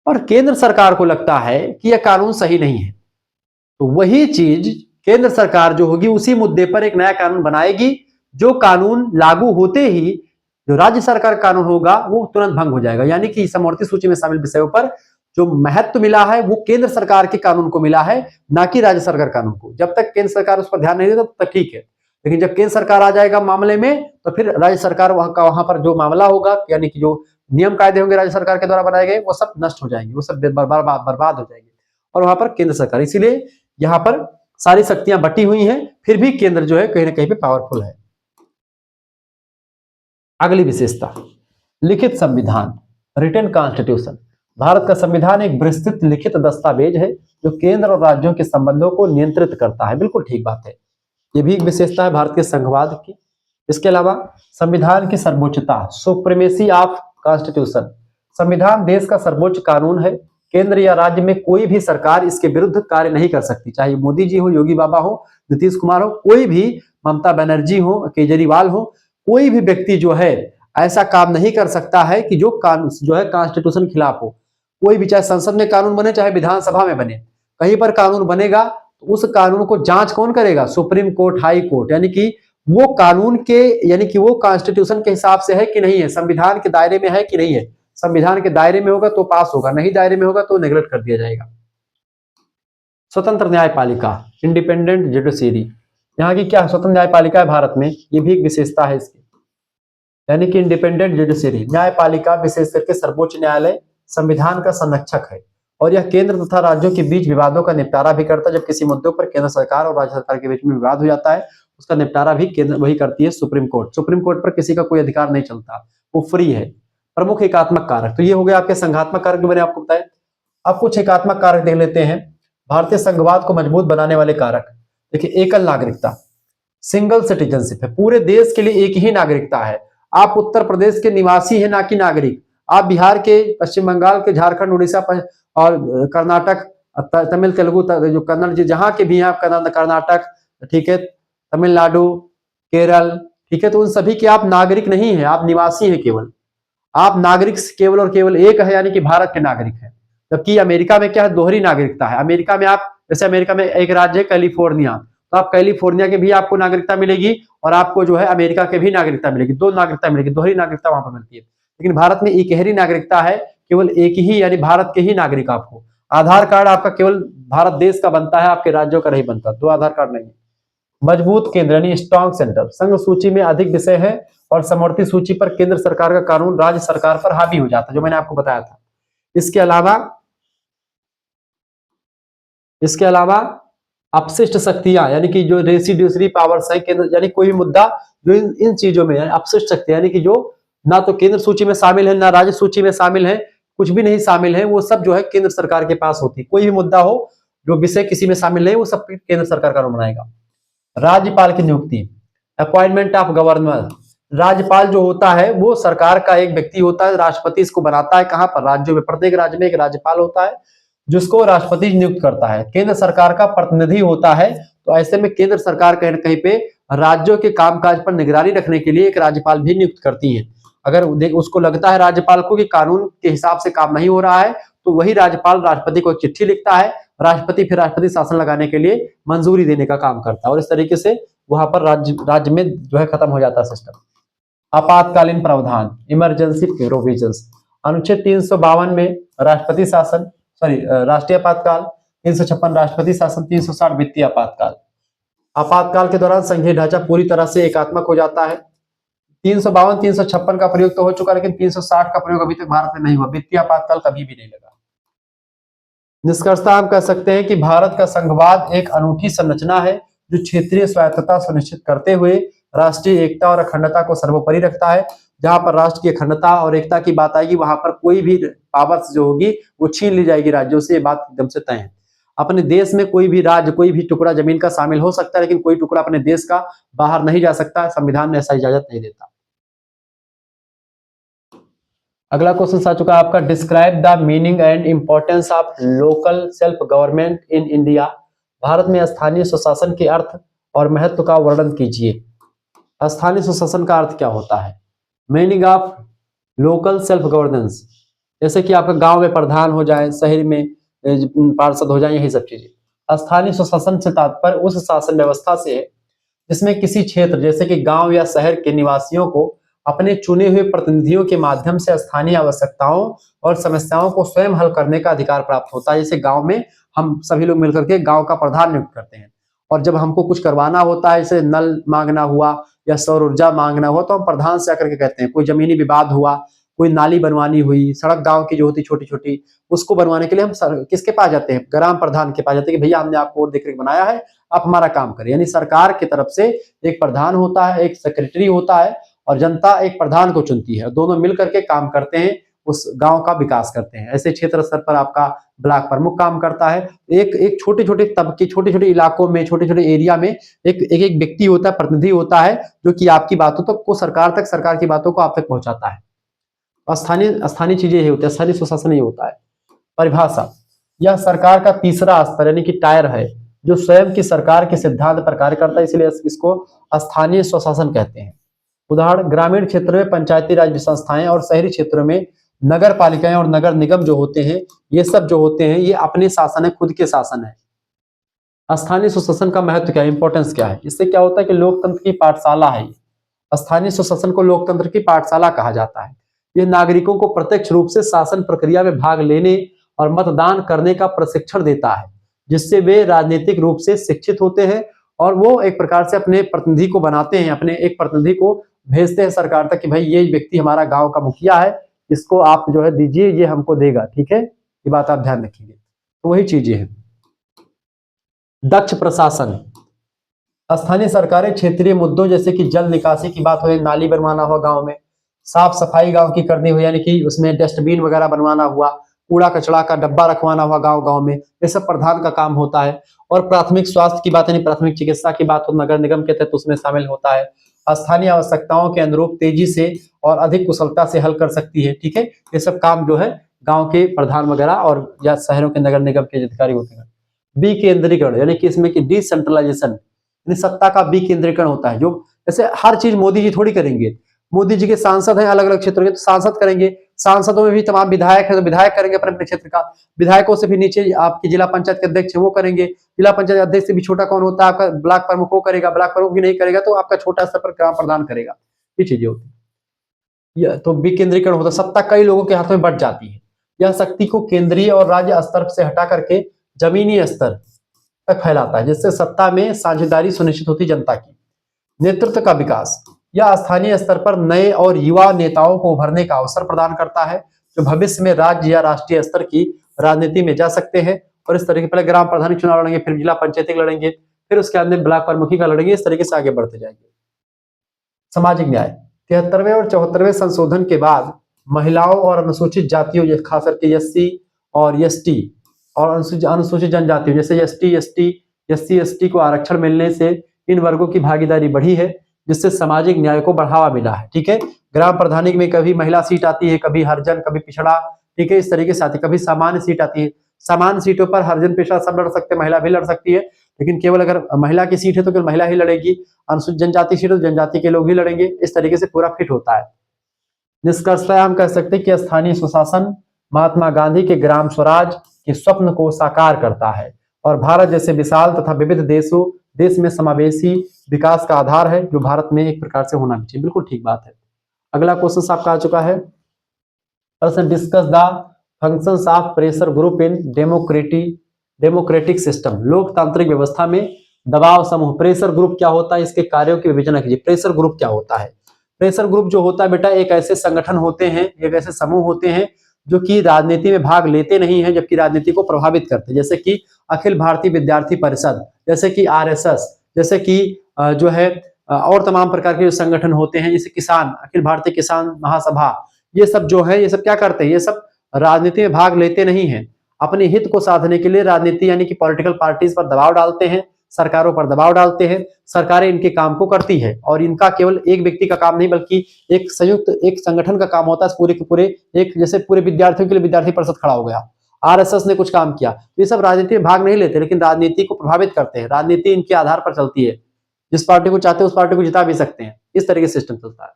और केंद्र सरकार को लगता है कि यह कानून सही नहीं है, तो वही चीज केंद्र सरकार जो होगी उसी मुद्दे पर एक नया कानून बनाएगी, जो कानून लागू होते ही जो राज्य सरकार कानून होगा वो तुरंत भंग हो जाएगा। यानी कि समवर्ती सूची में शामिल विषयों पर जो महत्व मिला है वो केंद्र सरकार के कानून को मिला है, ना कि राज्य सरकार कानून को। जब तक केंद्र सरकार उस पर ध्यान नहीं देता तब तक ठीक है, लेकिन जब केंद्र सरकार आ जाएगा मामले में तो फिर राज्य सरकार वहां पर जो मामला होगा, यानी कि जो नियम कायदे होंगे राज्य सरकार के द्वारा बनाए गए, वो सब नष्ट हो जाएंगे, वो सब बर्बाद हो जाएंगे, और वहां पर केंद्र सरकार। इसीलिए यहाँ पर सारी शक्तियां बटी हुई हैं, फिर भी केंद्र जो है कहीं ना कहीं पे पावरफुल है। अगली विशेषता, लिखित संविधान, रिटन कॉन्स्टिट्यूशन। भारत का संविधान एक विस्तृत लिखित दस्तावेज है जो केंद्र और राज्यों के संबंधों को नियंत्रित करता है। बिल्कुल ठीक बात है, ये भी एक विशेषता है भारत के संघवाद की। इसके अलावा संविधान की सर्वोच्चता, सुप्रीमेसी ऑफ कॉन्स्टिट्यूशन। संविधान देश का सर्वोच्च कानून है, केंद्र या राज्य में कोई भी सरकार इसके विरुद्ध कार्य नहीं कर सकती, चाहे मोदी जी हो, योगी बाबा हो, नीतीश कुमार हो, कोई भी, ममता बनर्जी हो, केजरीवाल हो, कोई भी व्यक्ति जो है ऐसा काम नहीं कर सकता है कि जो कानून जो है कॉन्स्टिट्यूशन खिलाफ हो। कोई भी, चाहे संसद में कानून बने चाहे विधानसभा में बने, कहीं पर कानून बनेगा तो उस कानून को जांच कौन करेगा? Supreme court, high court. यानी कि वो कानून के, यानी कि वो कॉन्स्टिट्यूशन के हिसाब से है कि नहीं है, संविधान के दायरे में है कि नहीं है। संविधान के दायरे में होगा तो पास होगा, नहीं दायरे में होगा तो नेग्लेक्ट कर दिया जाएगा। स्वतंत्र न्यायपालिका, इंडिपेंडेंट जुडिशरी। यहाँ की क्या स्वतंत्र न्यायपालिका है भारत में, ये भी एक विशेषता है इसकी, यानी कि इंडिपेंडेंट जुडिशरी न्यायपालिका, विशेष करके सर्वोच्च न्यायालय संविधान का संरक्षक है और यह केंद्र तथा राज्यों के बीच विवादों का निपटारा भी करता है। जब किसी मुद्दों पर केंद्र सरकार और राज्य सरकार के बीच में विवाद हो जाता है, उसका निपटारा भी केंद्र वही करती है, सुप्रीम कोर्ट। सुप्रीम कोर्ट पर किसी का कोई अधिकार नहीं चलता, वो फ्री है। प्रमुख एकात्मक कारक, तो ये हो गया आपके संघात्मक कारक, मैंने आपको बताया। अब कुछ एकात्मक कारक देख लेते हैं, भारतीय संघवाद को मजबूत बनाने वाले कारक। देखिए, एकल नागरिकता, सिंगल सिटीजनशिप है, पूरे देश के लिए एक ही नागरिकता है। आप उत्तर प्रदेश के निवासी हैं, ना कि नागरिक। आप बिहार के, पश्चिम बंगाल के, झारखंड, उड़ीसा और कर्नाटक, तमिल, तेलुगु, जो कन्नड़, जहां के भी हैं आप, कर्नाटक, ठीक है, तमिलनाडु, केरल, ठीक है, तो उन सभी के आप नागरिक नहीं है, आप निवासी हैं केवल। आप नागरिक केवल और केवल एक है, यानी कि भारत के नागरिक हैं। जबकि अमेरिका में क्या है, दोहरी नागरिकता है। अमेरिका में आप, जैसे अमेरिका में एक राज्य है कैलिफोर्निया, तो आप कैलिफोर्निया के भी आपको नागरिकता मिलेगी और आपको जो है अमेरिका के भी नागरिकता मिलेगी, दो नागरिकता मिलेगी, दोहरी नागरिकता वहां पर मिलती है। लेकिन भारत में इकहरी नागरिकता है, केवल एक ही, यानी भारत के ही नागरिक आपको। आधार कार्ड आपका केवल भारत देश का बनता है, आपके राज्यों का नहीं बनता, दो आधार कार्ड नहीं। मजबूत केंद्र यानी स्ट्रॉन्ग सेंटर, संघ सूची में अधिक विषय है और समवर्ती सूची पर केंद्र सरकार का कानून राज्य सरकार पर हावी हो जाता है, जो मैंने आपको बताया था। इसके अलावा अपशिष्ट शक्तियां, यानी कि जो रेसिड्यूसरी पावर्स है केंद्र, यानी कोई भी मुद्दा जो इन चीजों में अपशिष्ट शक्तियां, यानी कि जो ना तो केंद्र सूची में शामिल है, ना राज्य सूची में शामिल है, कुछ भी नहीं शामिल है, वो सब जो है केंद्र सरकार के पास होती है। कोई भी मुद्दा हो जो विषय किसी में शामिल नहीं, वो सब केंद्र सरकार कानून बनाएगा। राज्यपाल की नियुक्ति, अपॉइंटमेंट ऑफ गवर्नर, राज्यपाल जो होता है वो सरकार का एक व्यक्ति होता है, राष्ट्रपति इसको बनाता है। कहां पर, राज्यों में, प्रत्येक राज्य में एक राज्यपाल होता है जिसको राष्ट्रपति नियुक्त करता है, केंद्र सरकार का प्रतिनिधि होता है। तो ऐसे में केंद्र सरकार कहीं न कहीं पे राज्यों के कामकाज पर निगरानी रखने के लिए एक राज्यपाल भी नियुक्त करती है। अगर उसको लगता है राज्यपाल को कि कानून के हिसाब से काम नहीं हो रहा है, तो वही राज्यपाल राष्ट्रपति को चिट्ठी लिखता है, राष्ट्रपति फिर राष्ट्रपति शासन लगाने के लिए मंजूरी देने का काम करता है और इस तरीके से वहां पर राज्य में जो है खत्म हो जाता है सिस्टम। आपातकालीन प्रावधान, इमरजेंसी प्रोविजंस, अनुच्छेद 352 में राष्ट्रपति शासन, राष्ट्रीय आपातकाल, 356 राष्ट्रपति शासन, 360 वित्तीय आपातकाल। आपातकाल के दौरान संघीय ढांचा पूरी तरह से एकात्मक हो जाता है। 352, 356 का प्रयोग तो हो चुका, लेकिन 360 का प्रयोग अभी तक भारत में नहीं हुआ। वित्तीय आपातकाल कभी भी नहीं लगा। निष्कर्षतः हम कह सकते हैं कि भारत का संघवाद एक अनूठी संरचना है जो क्षेत्रीय स्वायत्तता सुनिश्चित करते हुए राष्ट्रीय एकता और अखंडता को सर्वोपरि रखता है। जहां पर राष्ट्र की अखंडता और एकता की बात आएगी, वहां पर कोई भी पावर्स जो होगी वो छीन ली जाएगी राज्यों से, ये बात एकदम से तय है। अपने देश में कोई भी राज्य, कोई भी टुकड़ा जमीन का शामिल हो सकता है, लेकिन कोई टुकड़ा अपने देश का बाहर नहीं जा सकता, संविधान ने ऐसा इजाजत नहीं देता। अगला क्वेश्चन आ चुका है आपका, describe the meaning and importance of local self government in India. Bharat में स्थानीय स्वशासन के अर्थ और महत्व का वर्णन कीजिए। स्थानीय स्वशासन का अर्थ क्या होता है? Meaning of local self governance, जैसे कि आपका गांव में प्रधान हो जाए, शहर में पार्षद हो जाए, यही सब चीजें। स्थानीय स्वशासन से तात्पर्य उस शासन व्यवस्था से है जिसमें किसी क्षेत्र, जैसे कि गांव या शहर के निवासियों को अपने चुने हुए प्रतिनिधियों के माध्यम से स्थानीय आवश्यकताओं और समस्याओं को स्वयं हल करने का अधिकार प्राप्त होता है। जैसे गांव में हम सभी लोग मिलकर के गांव का प्रधान नियुक्त करते हैं, और जब हमको कुछ करवाना होता है, जैसे नल मांगना हुआ या सौर ऊर्जा मांगना हुआ, तो हम प्रधान से आकर के कहते हैं। कोई जमीनी विवाद हुआ, कोई नाली बनवानी हुई, सड़क गांव की जो होती छोटी छोटी, उसको बनवाने के लिए हम किसके पास जाते हैं? ग्राम प्रधान के पास जाते हैं कि भैया हमने आपको देख रेख बनाया है, आप हमारा काम करें। यानी सरकार की तरफ से एक प्रधान होता है, एक सेक्रेटरी होता है, और जनता एक प्रधान को चुनती है। दोनों मिलकर के काम करते हैं, उस गांव का विकास करते हैं। ऐसे क्षेत्र स्तर पर आपका ब्लॉक प्रमुख काम करता है। एक छोटे छोटे तबके, छोटे छोटे इलाकों में, छोटे छोटे एरिया में एक व्यक्ति होता है, प्रतिनिधि होता है, जो कि आपकी बातों तक को सरकार की बातों को आप तक पहुंचाता है। स्थानीय चीजें ये होती है, स्थानीय स्वशासन ये होता है। परिभाषा, यह सरकार का तीसरा स्तर यानी कि टायर है, जो स्वयं की सरकार के सिद्धांत पर कार्य करता है, इसलिए इसको स्थानीय स्वशासन कहते हैं। उदाहरण, ग्रामीण क्षेत्र में पंचायती राज संस्थाएं और शहरी क्षेत्रों में नगर पालिकाएं और नगर निगम जो होते हैं, ये सब जो होते हैं, ये अपने शासन है, खुद के शासन है। स्थानीय स्वशासन का महत्व क्या है, इंपॉर्टेंस क्या है? इससे क्या होता है कि लोकतंत्र की पाठशाला है। स्थानीय स्वशासन को लोकतंत्र की पाठशाला कहा जाता है। यह नागरिकों को प्रत्यक्ष रूप से शासन प्रक्रिया में भाग लेने और मतदान करने का प्रशिक्षण देता है, जिससे वे राजनीतिक रूप से शिक्षित होते हैं और वो एक प्रकार से अपने प्रतिनिधि को बनाते हैं, अपने एक प्रतिनिधि को भेजते हैं सरकार तक कि भाई ये व्यक्ति हमारा गांव का मुखिया है, इसको आप जो है दीजिए, ये हमको देगा, ठीक है, ये बात आप ध्यान रखिए। तो वही चीजें हैं। दक्ष प्रशासन, स्थानीय सरकारें क्षेत्रीय मुद्दों जैसे कि जल निकासी की बात हो, नाली बनवाना हुआ गांव में, साफ सफाई गांव की करनी हो, यानी कि उसमें डस्टबिन वगैरह बनवाना हुआ, कूड़ा कचड़ा का डब्बा रखवाना हुआ गांव गांव में, ये सब प्रधान का काम होता है। और प्राथमिक स्वास्थ्य की बात, यानी प्राथमिक चिकित्सा की बात हो, नगर निगम के तहत उसमें शामिल होता है। स्थानीय आवश्यकताओं के अनुरूप तेजी से और अधिक कुशलता से हल कर सकती है, ठीक है। ये सब काम जो है गांव के प्रधान वगैरह और या शहरों के नगर निगम के अधिकारी होते हैं। विकेंद्रीकरण, यानी कि इसमें कि डिसेंट्रलाइजेशन, सत्ता का विकेंद्रीकरण होता है। जो जैसे हर चीज मोदी जी थोड़ी करेंगे, मोदी जी के सांसद हैं अलग अलग क्षेत्रों के, तो सांसद करेंगे, सांसदों में भी तमाम विधायक हैं तो विधायक करेंगे अपने अपने क्षेत्र का, विधायकों से भी नीचे आपकी जिला पंचायत के अध्यक्ष है वो करेंगे, जिला पंचायत अध्यक्ष से भी छोटा कौन होता है आपका ब्लॉक प्रमुख, वो करेगा, ब्लॉक प्रमुख भी नहीं करेगा तो आपका छोटा स्तर पर ग्राम प्रधान करेगा। ये चीजें होती है। तो विकेंद्रीकरण होता है, सत्ता कई लोगों के हाथ में बढ़ जाती है। यह शक्ति को केंद्रीय और राज्य स्तर से हटा करके जमीनी स्तर तक फैलाता है, जिससे सत्ता में साझेदारी सुनिश्चित होती जनता की। नेतृत्व का विकास, यह स्थानीय स्तर पर नए और युवा नेताओं को उभरने का अवसर प्रदान करता है, जो भविष्य में राज्य या राष्ट्रीय स्तर की राजनीति में जा सकते हैं। और इस तरीके पहले ग्राम प्रधान चुनाव लड़ेंगे, फिर जिला पंचायती लड़ेंगे, फिर उसके अंदर ब्लॉक प्रमुखी का लड़ेंगे, इस तरीके से आगे बढ़ते जाएंगे। सामाजिक न्याय, 73वें और 74वें संशोधन के बाद महिलाओं और अनुसूचित जातियों, खास करके एससी और एसटी और अनुसूचित जनजातियों जैसे एससी एसटी को आरक्षण मिलने से इन वर्गों की भागीदारी बढ़ी है, जिससे सामाजिक न्याय को बढ़ावा मिला है, ठीक है। ग्राम प्रधानी में कभी महिला सीट आती है, कभी हरिजन, कभी पिछड़ा, ठीक है, इस तरीके से आती है। कभी सामान्य सीट आती है, सामान्य सीटों पर हरिजन पिछड़ा सब लड़ सकते हैं, महिला भी लड़ सकती है, लेकिन केवल अगर महिला की सीट है तो केवल महिला ही लड़ेगी, अनुसूचित जनजाति सीट है तो जनजाति के लोग ही लड़ेंगे, इस तरीके से पूरा फिट होता है। निष्कर्षतः हम कह सकते हैं कि स्थानीय सुशासन महात्मा गांधी के ग्राम स्वराज के स्वप्न को साकार करता है और भारत जैसे विशाल तथा विविध देश में समावेशी विकास का आधार है, जो भारत में एक प्रकार से होना भी चाहिए। बिल्कुल ठीक बात है। अगला क्वेश्चन आपका आ चुका है, discuss the functions of pressure group in democratic system. लोकतांत्रिक व्यवस्था में दबाव समूह, प्रेशर ग्रुप क्या होता है, इसके कार्यों की विवेचना कीजिए। प्रेशर ग्रुप क्या होता है? प्रेशर ग्रुप जो होता है बेटा, एक ऐसे संगठन होते हैं, एक ऐसे समूह होते हैं जो कि राजनीति में भाग लेते नहीं हैं, जबकि राजनीति को प्रभावित करते हैं, जैसे कि अखिल भारतीय विद्यार्थी परिषद, जैसे कि आरएसएस, जैसे कि जो है और तमाम प्रकार के जो संगठन होते हैं, जैसे किसान, अखिल भारतीय किसान महासभा, ये सब जो है, ये सब क्या करते हैं, ये सब राजनीति में भाग लेते नहीं हैं। अपने हित को साधने के लिए राजनीति यानी कि पॉलिटिकल पार्टीज पर दबाव डालते हैं, सरकारों पर दबाव डालते हैं, सरकारें इनके काम को करती है, और इनका केवल एक व्यक्ति का काम नहीं बल्कि एक संयुक्त एक संगठन का काम होता है, पूरे के पूरे एक, जैसे पूरे विद्यार्थियों के लिए विद्यार्थी परिषद खड़ा हो गया, आरएसएस ने कुछ काम किया, ये सब राजनीति में भाग नहीं लेते, लेकिन राजनीति को प्रभावित करते हैं। राजनीति इनके आधार पर चलती है, जिस पार्टी को चाहते हैं उस पार्टी को जिता भी सकते हैं, इस तरीके से सिस्टम चलता है।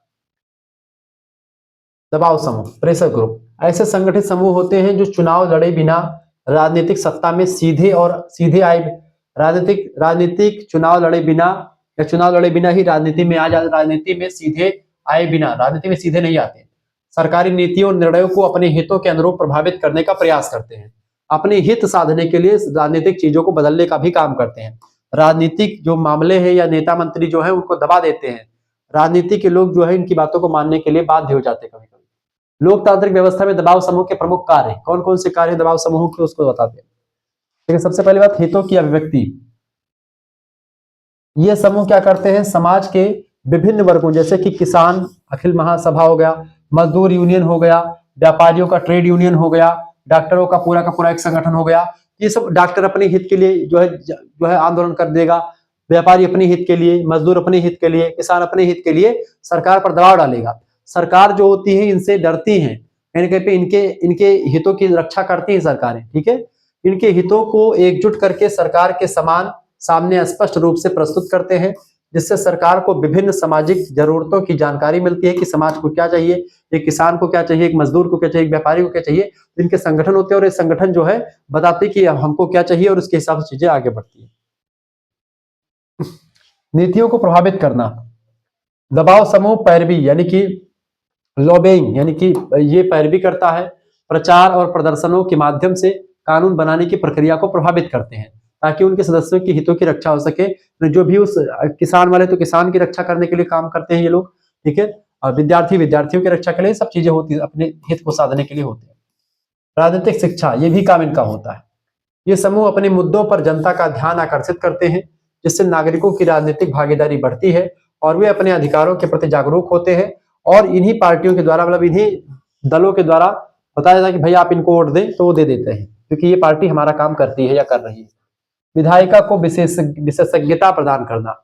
दबाव समूह, प्रेशर ग्रुप, ऐसे संगठित समूह होते हैं जो चुनाव लड़े बिना राजनीतिक सत्ता में सीधे आए, राजनीतिक चुनाव लड़े बिना या चुनाव लड़े बिना ही राजनीति में आ जाते, राजनीति में सीधे आए बिना, राजनीति में सीधे नहीं आते, सरकारी नीतियों और निर्णयों को अपने हितों के अनुरूप प्रभावित करने का प्रयास करते हैं, अपने हित साधने के लिए राजनीतिक चीजों को बदलने का भी काम करते हैं। राजनीतिक जो मामले हैं या नेता मंत्री जो है उनको दबा देते हैं, राजनीति के लोग जो है इनकी बातों को मानने के लिए बाध्य हो जाते हैं कभी कभी। लोकतांत्रिक व्यवस्था में दबाव समूह के प्रमुख कार्य, कौन कौन से कार्य दबाव समूह के, उसको बताते हैं। देखिए, सबसे पहली बात, हितों की अभिव्यक्ति। ये समूह क्या करते हैं, समाज के विभिन्न वर्गों जैसे कि किसान अखिल महासभा हो गया, मजदूर यूनियन हो गया, व्यापारियों का ट्रेड यूनियन हो गया, डॉक्टरों का पूरा एक संगठन हो गया, ये सब डॉक्टर अपने हित के लिए जो है आंदोलन कर देगा, व्यापारी अपने हित के लिए, मजदूर अपने हित के लिए, किसान अपने हित के लिए सरकार पर दबाव डालेगा। सरकार जो होती है इनसे डरती है, कहीं कहीं पे इनके हितों की रक्षा करती है सरकारें, ठीक है। इनके हितों को एकजुट करके सरकार के सामने स्पष्ट रूप से प्रस्तुत करते हैं, जिससे सरकार को विभिन्न सामाजिक जरूरतों की जानकारी मिलती है कि समाज को क्या चाहिए, एक किसान को क्या चाहिए, एक मजदूर को क्या चाहिए, एक व्यापारी को क्या चाहिए। इनके संगठन होते हैं और ये संगठन जो है बताते हैं कि हमको क्या चाहिए और उसके हिसाब से चीजें आगे बढ़ती है। नीतियों को प्रभावित करना, दबाव समूह पैरवी यानी कि लॉबिंग, यानी कि ये पैरवी करता है, प्रचार और प्रदर्शनों के माध्यम से कानून बनाने की प्रक्रिया को प्रभावित करते हैं। ताकि उनके सदस्यों की हितों की रक्षा हो सके। तो जो भी उस किसान वाले तो किसान की रक्षा करने के लिए काम करते हैं ये लोग, ठीक है, और विद्यार्थी विद्यार्थियों की रक्षा के लिए, सब चीजें होती है, अपने हित को साधने के लिए होते हैं। राजनीतिक शिक्षा, ये भी काम इनका होता है। ये समूह अपने मुद्दों पर जनता का ध्यान आकर्षित करते हैं, जिससे नागरिकों की राजनीतिक भागीदारी बढ़ती है और वे अपने अधिकारों के प्रति जागरूक होते हैं। और इन्हीं पार्टियों के द्वारा, मतलब इन्हीं दलों के द्वारा बताया जाता है कि भाई आप इनको वोट दें, तो वो दे देते हैं, क्योंकि ये पार्टी हमारा काम करती है या कर रही है। विधायिका को विशेषज्ञता प्रदान करना।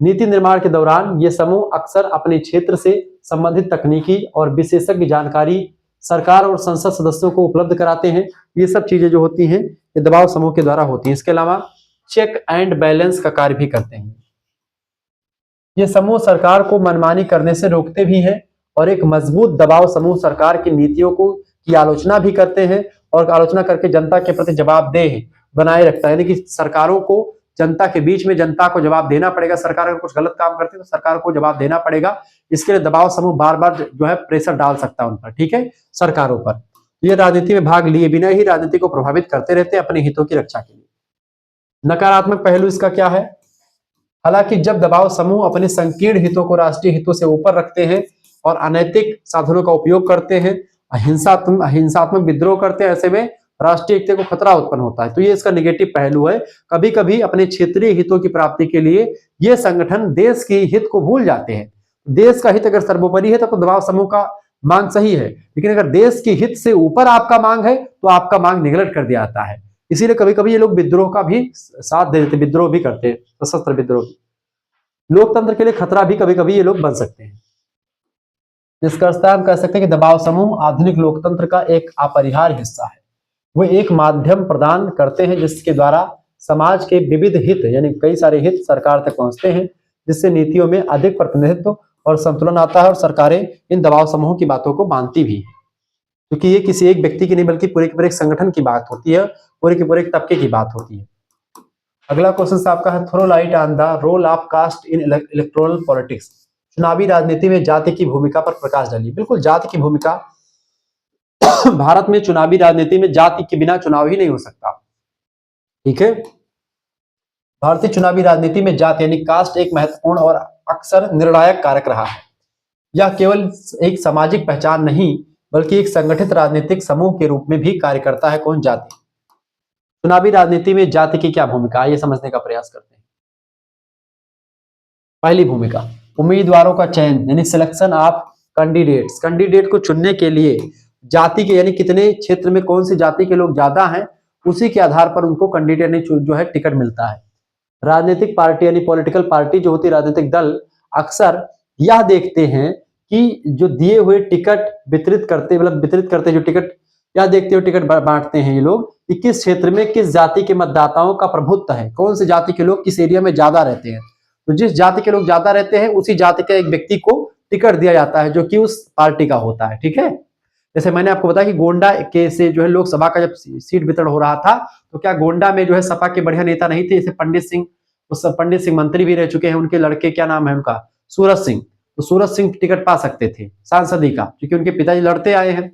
नीति निर्माण के दौरान ये समूह अक्सर अपने क्षेत्र से संबंधित तकनीकी और विशेषज्ञ जानकारी सरकार और संसद सदस्यों को उपलब्ध कराते हैं। ये सब चीजें जो होती हैं ये दबाव समूह के द्वारा होती हैं। इसके अलावा चेक एंड बैलेंस का कार्य भी करते हैं। ये समूह सरकार को मनमानी करने से रोकते भी हैं और एक मजबूत दबाव समूह सरकार की नीतियों की आलोचना भी करते हैं और आलोचना करके जनता के प्रति जवाबदेह बनाए रखता है। यानी कि सरकारों को जनता के बीच में जनता को जवाब देना पड़ेगा। सरकार अगर कुछ गलत काम करती है तो सरकार को जवाब देना पड़ेगा। इसके लिए दबाव समूह बार बार जो है प्रेशर डाल सकता है उन पर, ठीक है, सरकारों पर। ये राजनीति में भाग लिए बिना ही राजनीति को प्रभावित करते रहते हैं अपने हितों की रक्षा के लिए। नकारात्मक पहलू इसका क्या है? हालांकि जब दबाव समूह अपने संकीर्ण हितों को राष्ट्रीय हितों से ऊपर रखते हैं और अनैतिक साधनों का उपयोग करते हैं, हिंसात्मक विद्रोह करते हैं, ऐसे में राष्ट्रीय एकता को खतरा उत्पन्न होता है। तो ये इसका निगेटिव पहलू है। कभी कभी अपने क्षेत्रीय हितों की प्राप्ति के लिए ये संगठन देश के हित को भूल जाते हैं। देश का हित अगर सर्वोपरि है तो दबाव समूह का मांग सही है, लेकिन अगर देश के हित से ऊपर आपका मांग है तो आपका मांग निगलेक्ट कर दिया जाता है। इसीलिए कभी कभी ये लोग विद्रोह का भी साथ दे देते, विद्रोह भी करते हैं, सशस्त्र विद्रोह। लोकतंत्र के लिए खतरा भी कभी कभी ये लोग बन सकते हैं। निष्कर्षतः हम कह सकते हैं कि दबाव समूह आधुनिक लोकतंत्र का एक अपरिहार्य हिस्सा है। वे एक माध्यम प्रदान करते हैं जिसके द्वारा समाज के विविध हित, यानी कई सारे हित सरकार तक पहुंचते हैं, जिससे नीतियों में अधिक प्रतिनिधित्व और संतुलन आता है और सरकारें इन दबाव समूहों की बातों को मानती भी हैं, क्योंकि ये किसी एक व्यक्ति की नहीं बल्कि पूरे के पूरे एक संगठन की बात होती है, पूरे के पूरे एक तबके की बात होती है। अगला क्वेश्चन आपका है, throw light on the role of caste in electoral politics. चुनावी राजनीति में जाति की भूमिका पर प्रकाश डालिए। बिल्कुल, जाति की भूमिका भारत में चुनावी राजनीति में जाति के बिना चुनाव ही नहीं हो सकता, ठीक है। भारतीय चुनावी राजनीति में जाति यानी कास्ट एक महत्वपूर्ण और अक्सर निर्णायक कारक रहा है। यह केवल एक सामाजिक पहचान नहीं बल्कि एक संगठित राजनीतिक समूह के रूप में भी कार्य करता है। कौन? जाति। चुनावी राजनीति में जाति की क्या भूमिका है, ये समझने का प्रयास करते हैं। पहली भूमिका, उम्मीदवारों का चयन यानी सिलेक्शन ऑफ कैंडिडेट्स। कैंडिडेट को चुनने के लिए जाति के यानी कितने क्षेत्र में कौन सी जाति के लोग ज्यादा हैं, उसी के आधार पर उनको कैंडिडेट जो है टिकट मिलता है। राजनीतिक पार्टी यानी पॉलिटिकल पार्टी जो होती है, राजनीतिक दल, अक्सर यह देखते हैं कि जो दिए हुए टिकट वितरित करते जो टिकट, यह देखते हुए टिकट बांटते हैं ये लोग कि किस क्षेत्र में किस जाति के मतदाताओं का प्रभुत्व है, कौन सी जाति के लोग किस एरिया में ज्यादा रहते हैं। तो जिस जाति के लोग ज्यादा रहते हैं उसी जाति के एक व्यक्ति को टिकट दिया जाता है जो कि उस पार्टी का होता है, ठीक है। जैसे मैंने आपको बताया कि गोंडा के से जो है लोकसभा का जब सीट वितरण हो रहा था तो क्या गोंडा में जो है सपा के बढ़िया नेता नहीं थे, जैसे पंडित सिंह, उस पंडित सिंह मंत्री भी रह चुके हैं, उनके लड़के क्या नाम है उनका, सूरज सिंह। तो सूरज सिंह टिकट पा सकते थे सांसद का, क्योंकि उनके पिताजी लड़ते आए हैं,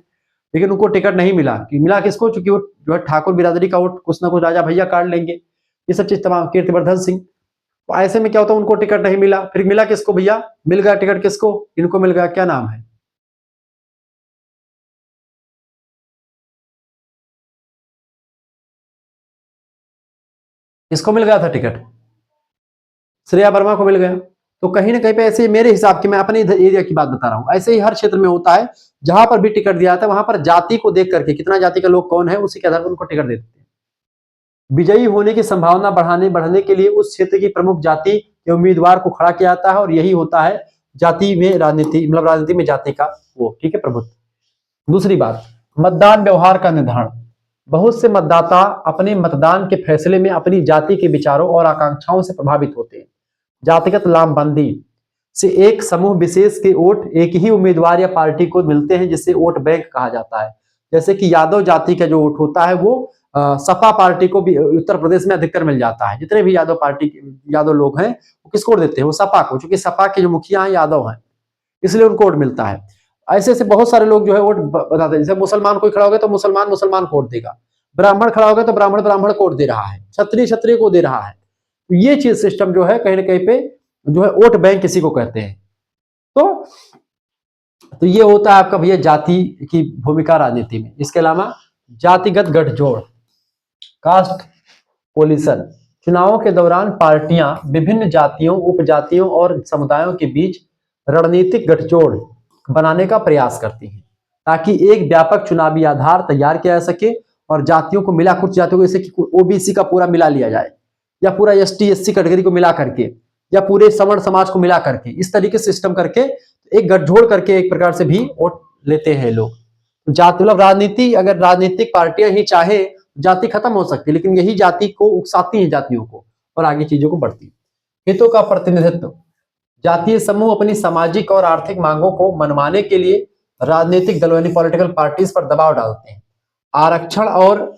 लेकिन उनको टिकट नहीं मिला। मिला किसको? क्योंकि वो जो है ठाकुर बिरादरी का वोट कुछ ना कुछ राजा भैया काट लेंगे, ये सब चीज तमाम। कीर्तिवर्धन सिंह, तो ऐसे में क्या होता है, उनको टिकट नहीं मिला। फिर मिला किसको भैया? मिल गया टिकट किसको? इनको मिल गया, क्या नाम है, किसको मिल गया था टिकट? श्रेया वर्मा को मिल गया। तो कहीं ना कहीं पे ऐसे मेरे हिसाब की, मैं अपने एरिया की बात बता रहा हूँ, ऐसे ही हर क्षेत्र में होता है। जहां पर भी टिकट दिया जाता है वहां पर जाति को देख करके, कितना जाति का लोग कौन है, उसी के आधार पर उनको टिकट देते हैं। विजयी होने की संभावना बढ़ाने के लिए उस क्षेत्र की प्रमुख जाति के उम्मीदवार को खड़ा किया जाता है, और यही होता है जाति में राजनीति, मतलब राजनीति में जाति का वो, ठीक है, प्रभुत्व। दूसरी बात, मतदान व्यवहार का निर्धारण। बहुत से मतदाता अपने मतदान के फैसले में अपनी जाति के विचारों और आकांक्षाओं से प्रभावित होते हैं। जातिगत लामबंदी से एक समूह विशेष के वोट एक ही उम्मीदवार या पार्टी को मिलते हैं, जिसे वोट बैंक कहा जाता है। जैसे कि यादव जाति का जो वोट होता है वो सपा पार्टी को भी उत्तर प्रदेश में अधिकतर मिल जाता है। जितने भी यादव लोग हैं वो किसको वोट देते हैं? वो सपा को, क्योंकि सपा के जो मुखिया हैं यादव हैं, इसलिए उनको वोट मिलता है। ऐसे ऐसे बहुत सारे लोग जो है वोट बताते हैं। जैसे मुसलमान कोई खड़ा हो गया तो मुसलमान को वोट देगा, ब्राह्मण खड़ा होगा तो ब्राह्मण ब्राह्मण को वोट दे रहा है, क्षत्रिय क्षत्रिय को दे रहा है। तो ये चीज सिस्टम जो है कहीं ना कहीं पे जो है वोट बैंक किसी को कहते हैं। तो ये होता है आपका भैया जाति की भूमिका राजनीति में। इसके अलावा जातिगत गठजोड़, कास्ट कोलिशन, चुनावों के दौरान पार्टियां विभिन्न जातियों, उपजातियों और समुदायों के बीच रणनीतिक गठजोड़ बनाने का प्रयास करती हैं ताकि एक व्यापक चुनावी आधार तैयार किया जा सके और जातियों को मिला, कुछ जातियों को जैसे कि ओबीसी का पूरा मिला लिया जाए या पूरा एसटी एससी कैटेगरी को मिला करके या पूरे सवर्ण समाज को मिला करके, इस तरीके से सिस्टम करके एक गठजोड़ करके एक प्रकार से भी वोट लेते हैं लोग। जाति मतलब राजनीति, अगर राजनीतिक पार्टियां ही चाहे जाति खत्म हो सकती है, लेकिन यही जाति को उकसाती है जातियों को और आगे चीजों को बढ़ती। हितों का प्रतिनिधित्व, जातीय समूह अपनी सामाजिक और आर्थिक मांगों को मनवाने के लिए राजनीतिक दलों यानी पॉलिटिकल पार्टीज पर दबाव डालते हैं। आरक्षण और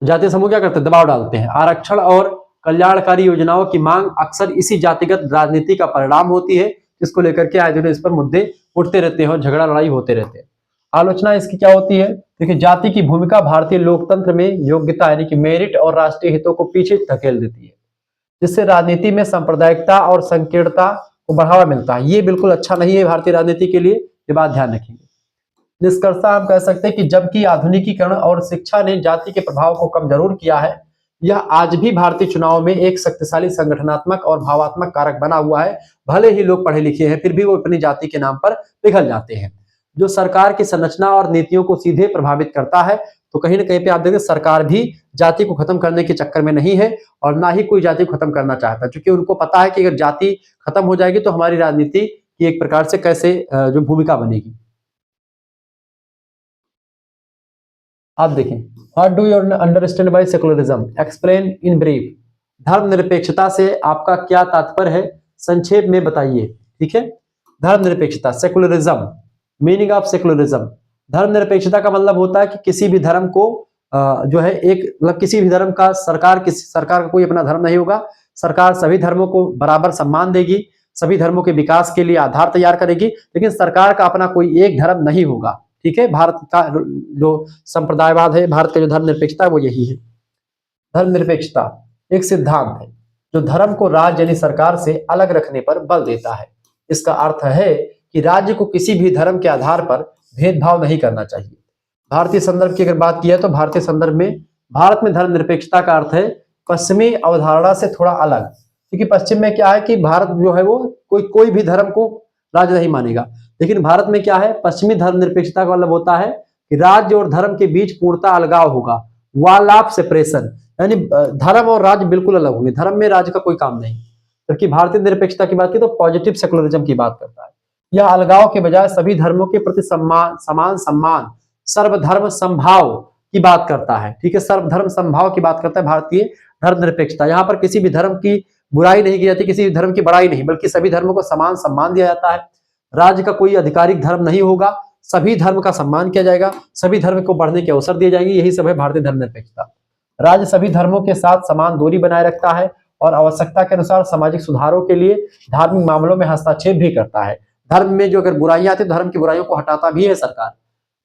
जातीय समूह क्या करते हैं, दबाव डालते हैं। आरक्षण और कल्याणकारी योजनाओं की मांग अक्सर इसी जातिगत राजनीति का परिणाम होती है, जिसको लेकर के आए दिन इस पर मुद्दे उठते रहते हैं और झगड़ा लड़ाई होते रहते हैं। आलोचना इसकी क्या होती है, देखिए जाति की भूमिका भारतीय लोकतंत्र में योग्यता यानी कि मेरिट और राष्ट्रीय हितों को पीछे धकेल देती है, जिससे राजनीति में सांप्रदायिकता और संकीर्णता को बढ़ावा मिलता है। ये बिल्कुल अच्छा नहीं है भारतीय राजनीति के लिए, ये बात ध्यान रखेंगे। निष्कर्षतः हम कह सकते हैं कि जबकि आधुनिकीकरण और शिक्षा ने जाति के प्रभाव को कम जरूर किया है, यह आज भी भारतीय चुनाव में एक शक्तिशाली संगठनात्मक और भावात्मक कारक बना हुआ है। भले ही लोग पढ़े लिखे हैं, फिर भी वो अपनी जाति के नाम पर पिघल जाते हैं, जो सरकार की संरचना और नीतियों को सीधे प्रभावित करता है। तो कहीं ना कहीं पे आप देखें सरकार भी जाति को खत्म करने के चक्कर में नहीं है और ना ही कोई जाति को खत्म करना चाहता, क्योंकि उनको पता है कि अगर जाति खत्म हो जाएगी तो हमारी राजनीति की एक प्रकार से कैसे जो भूमिका बनेगी। आप देखें, what do you understand by secularism, explain in brief. धर्मनिरपेक्षता से आपका क्या तात्पर्य है, संक्षेप में बताइए। ठीक है, धर्मनिरपेक्षता, सेकुलरिज्म, मीनिंग ऑफ सेकुलरिज्म। धर्मनिरपेक्षता का मतलब होता है कि किसी भी धर्म को जो है एक मतलब किसी भी धर्म का सरकार का कोई अपना धर्म नहीं होगा। सरकार सभी धर्मों को बराबर सम्मान देगी, सभी धर्मों के विकास के लिए आधार तैयार करेगी, लेकिन सरकार का अपना कोई एक धर्म नहीं होगा। ठीक है, भारत का जो संप्रदायवाद है, भारत का जो धर्मनिरपेक्षता है वो यही है। धर्मनिरपेक्षता एक सिद्धांत है जो धर्म को राज्य यानी सरकार से अलग रखने पर बल देता है। इसका अर्थ है कि राज्य को किसी भी धर्म के आधार पर भेदभाव नहीं करना चाहिए। भारतीय संदर्भ की अगर बात की है तो भारतीय संदर्भ में भारत में धर्मनिरपेक्षता का अर्थ है पश्चिमी अवधारणा से थोड़ा अलग, क्योंकि पश्चिम में क्या है कि भारत जो है वो कोई भी धर्म को राज्य नहीं मानेगा, लेकिन भारत में क्या है, पश्चिमी धर्मनिरपेक्षता का मतलब होता है कि राज्य और धर्म के बीच पूर्णता अलगाव होगा, वॉल ऑफ सेपरेशन, यानी धर्म और राज्य बिल्कुल अलग होंगे, धर्म में राज्य का कोई काम नहीं। जबकि भारतीय निरपेक्षता की बात की तो पॉजिटिव सेकुलरिज्म की बात करता है। यह अलगाव के बजाय सभी धर्मों के प्रति समान सम्मान, सर्वधर्म समभाव की बात करता है। ठीक है, सर्वधर्म समभाव की बात करता है भारतीय धर्मनिरपेक्षता। यहाँ पर किसी भी धर्म की बुराई नहीं की जाती, किसी भी धर्म की बड़ाई नहीं, बल्कि सभी धर्मों को समान सम्मान दिया जाता है। राज्य का कोई आधिकारिक धर्म नहीं होगा, सभी धर्म का सम्मान किया जाएगा, सभी धर्म को बढ़ने के अवसर दिए जाएंगे। यही सब है भारतीय धर्मनिरपेक्षता। राज्य सभी धर्मों के साथ समान दूरी बनाए रखता है और आवश्यकता के अनुसार सामाजिक सुधारों के लिए धार्मिक मामलों में हस्तक्षेप भी करता है। धर्म में जो अगर बुराइयां आती है, धर्म की बुराइयों को हटाता भी है सरकार।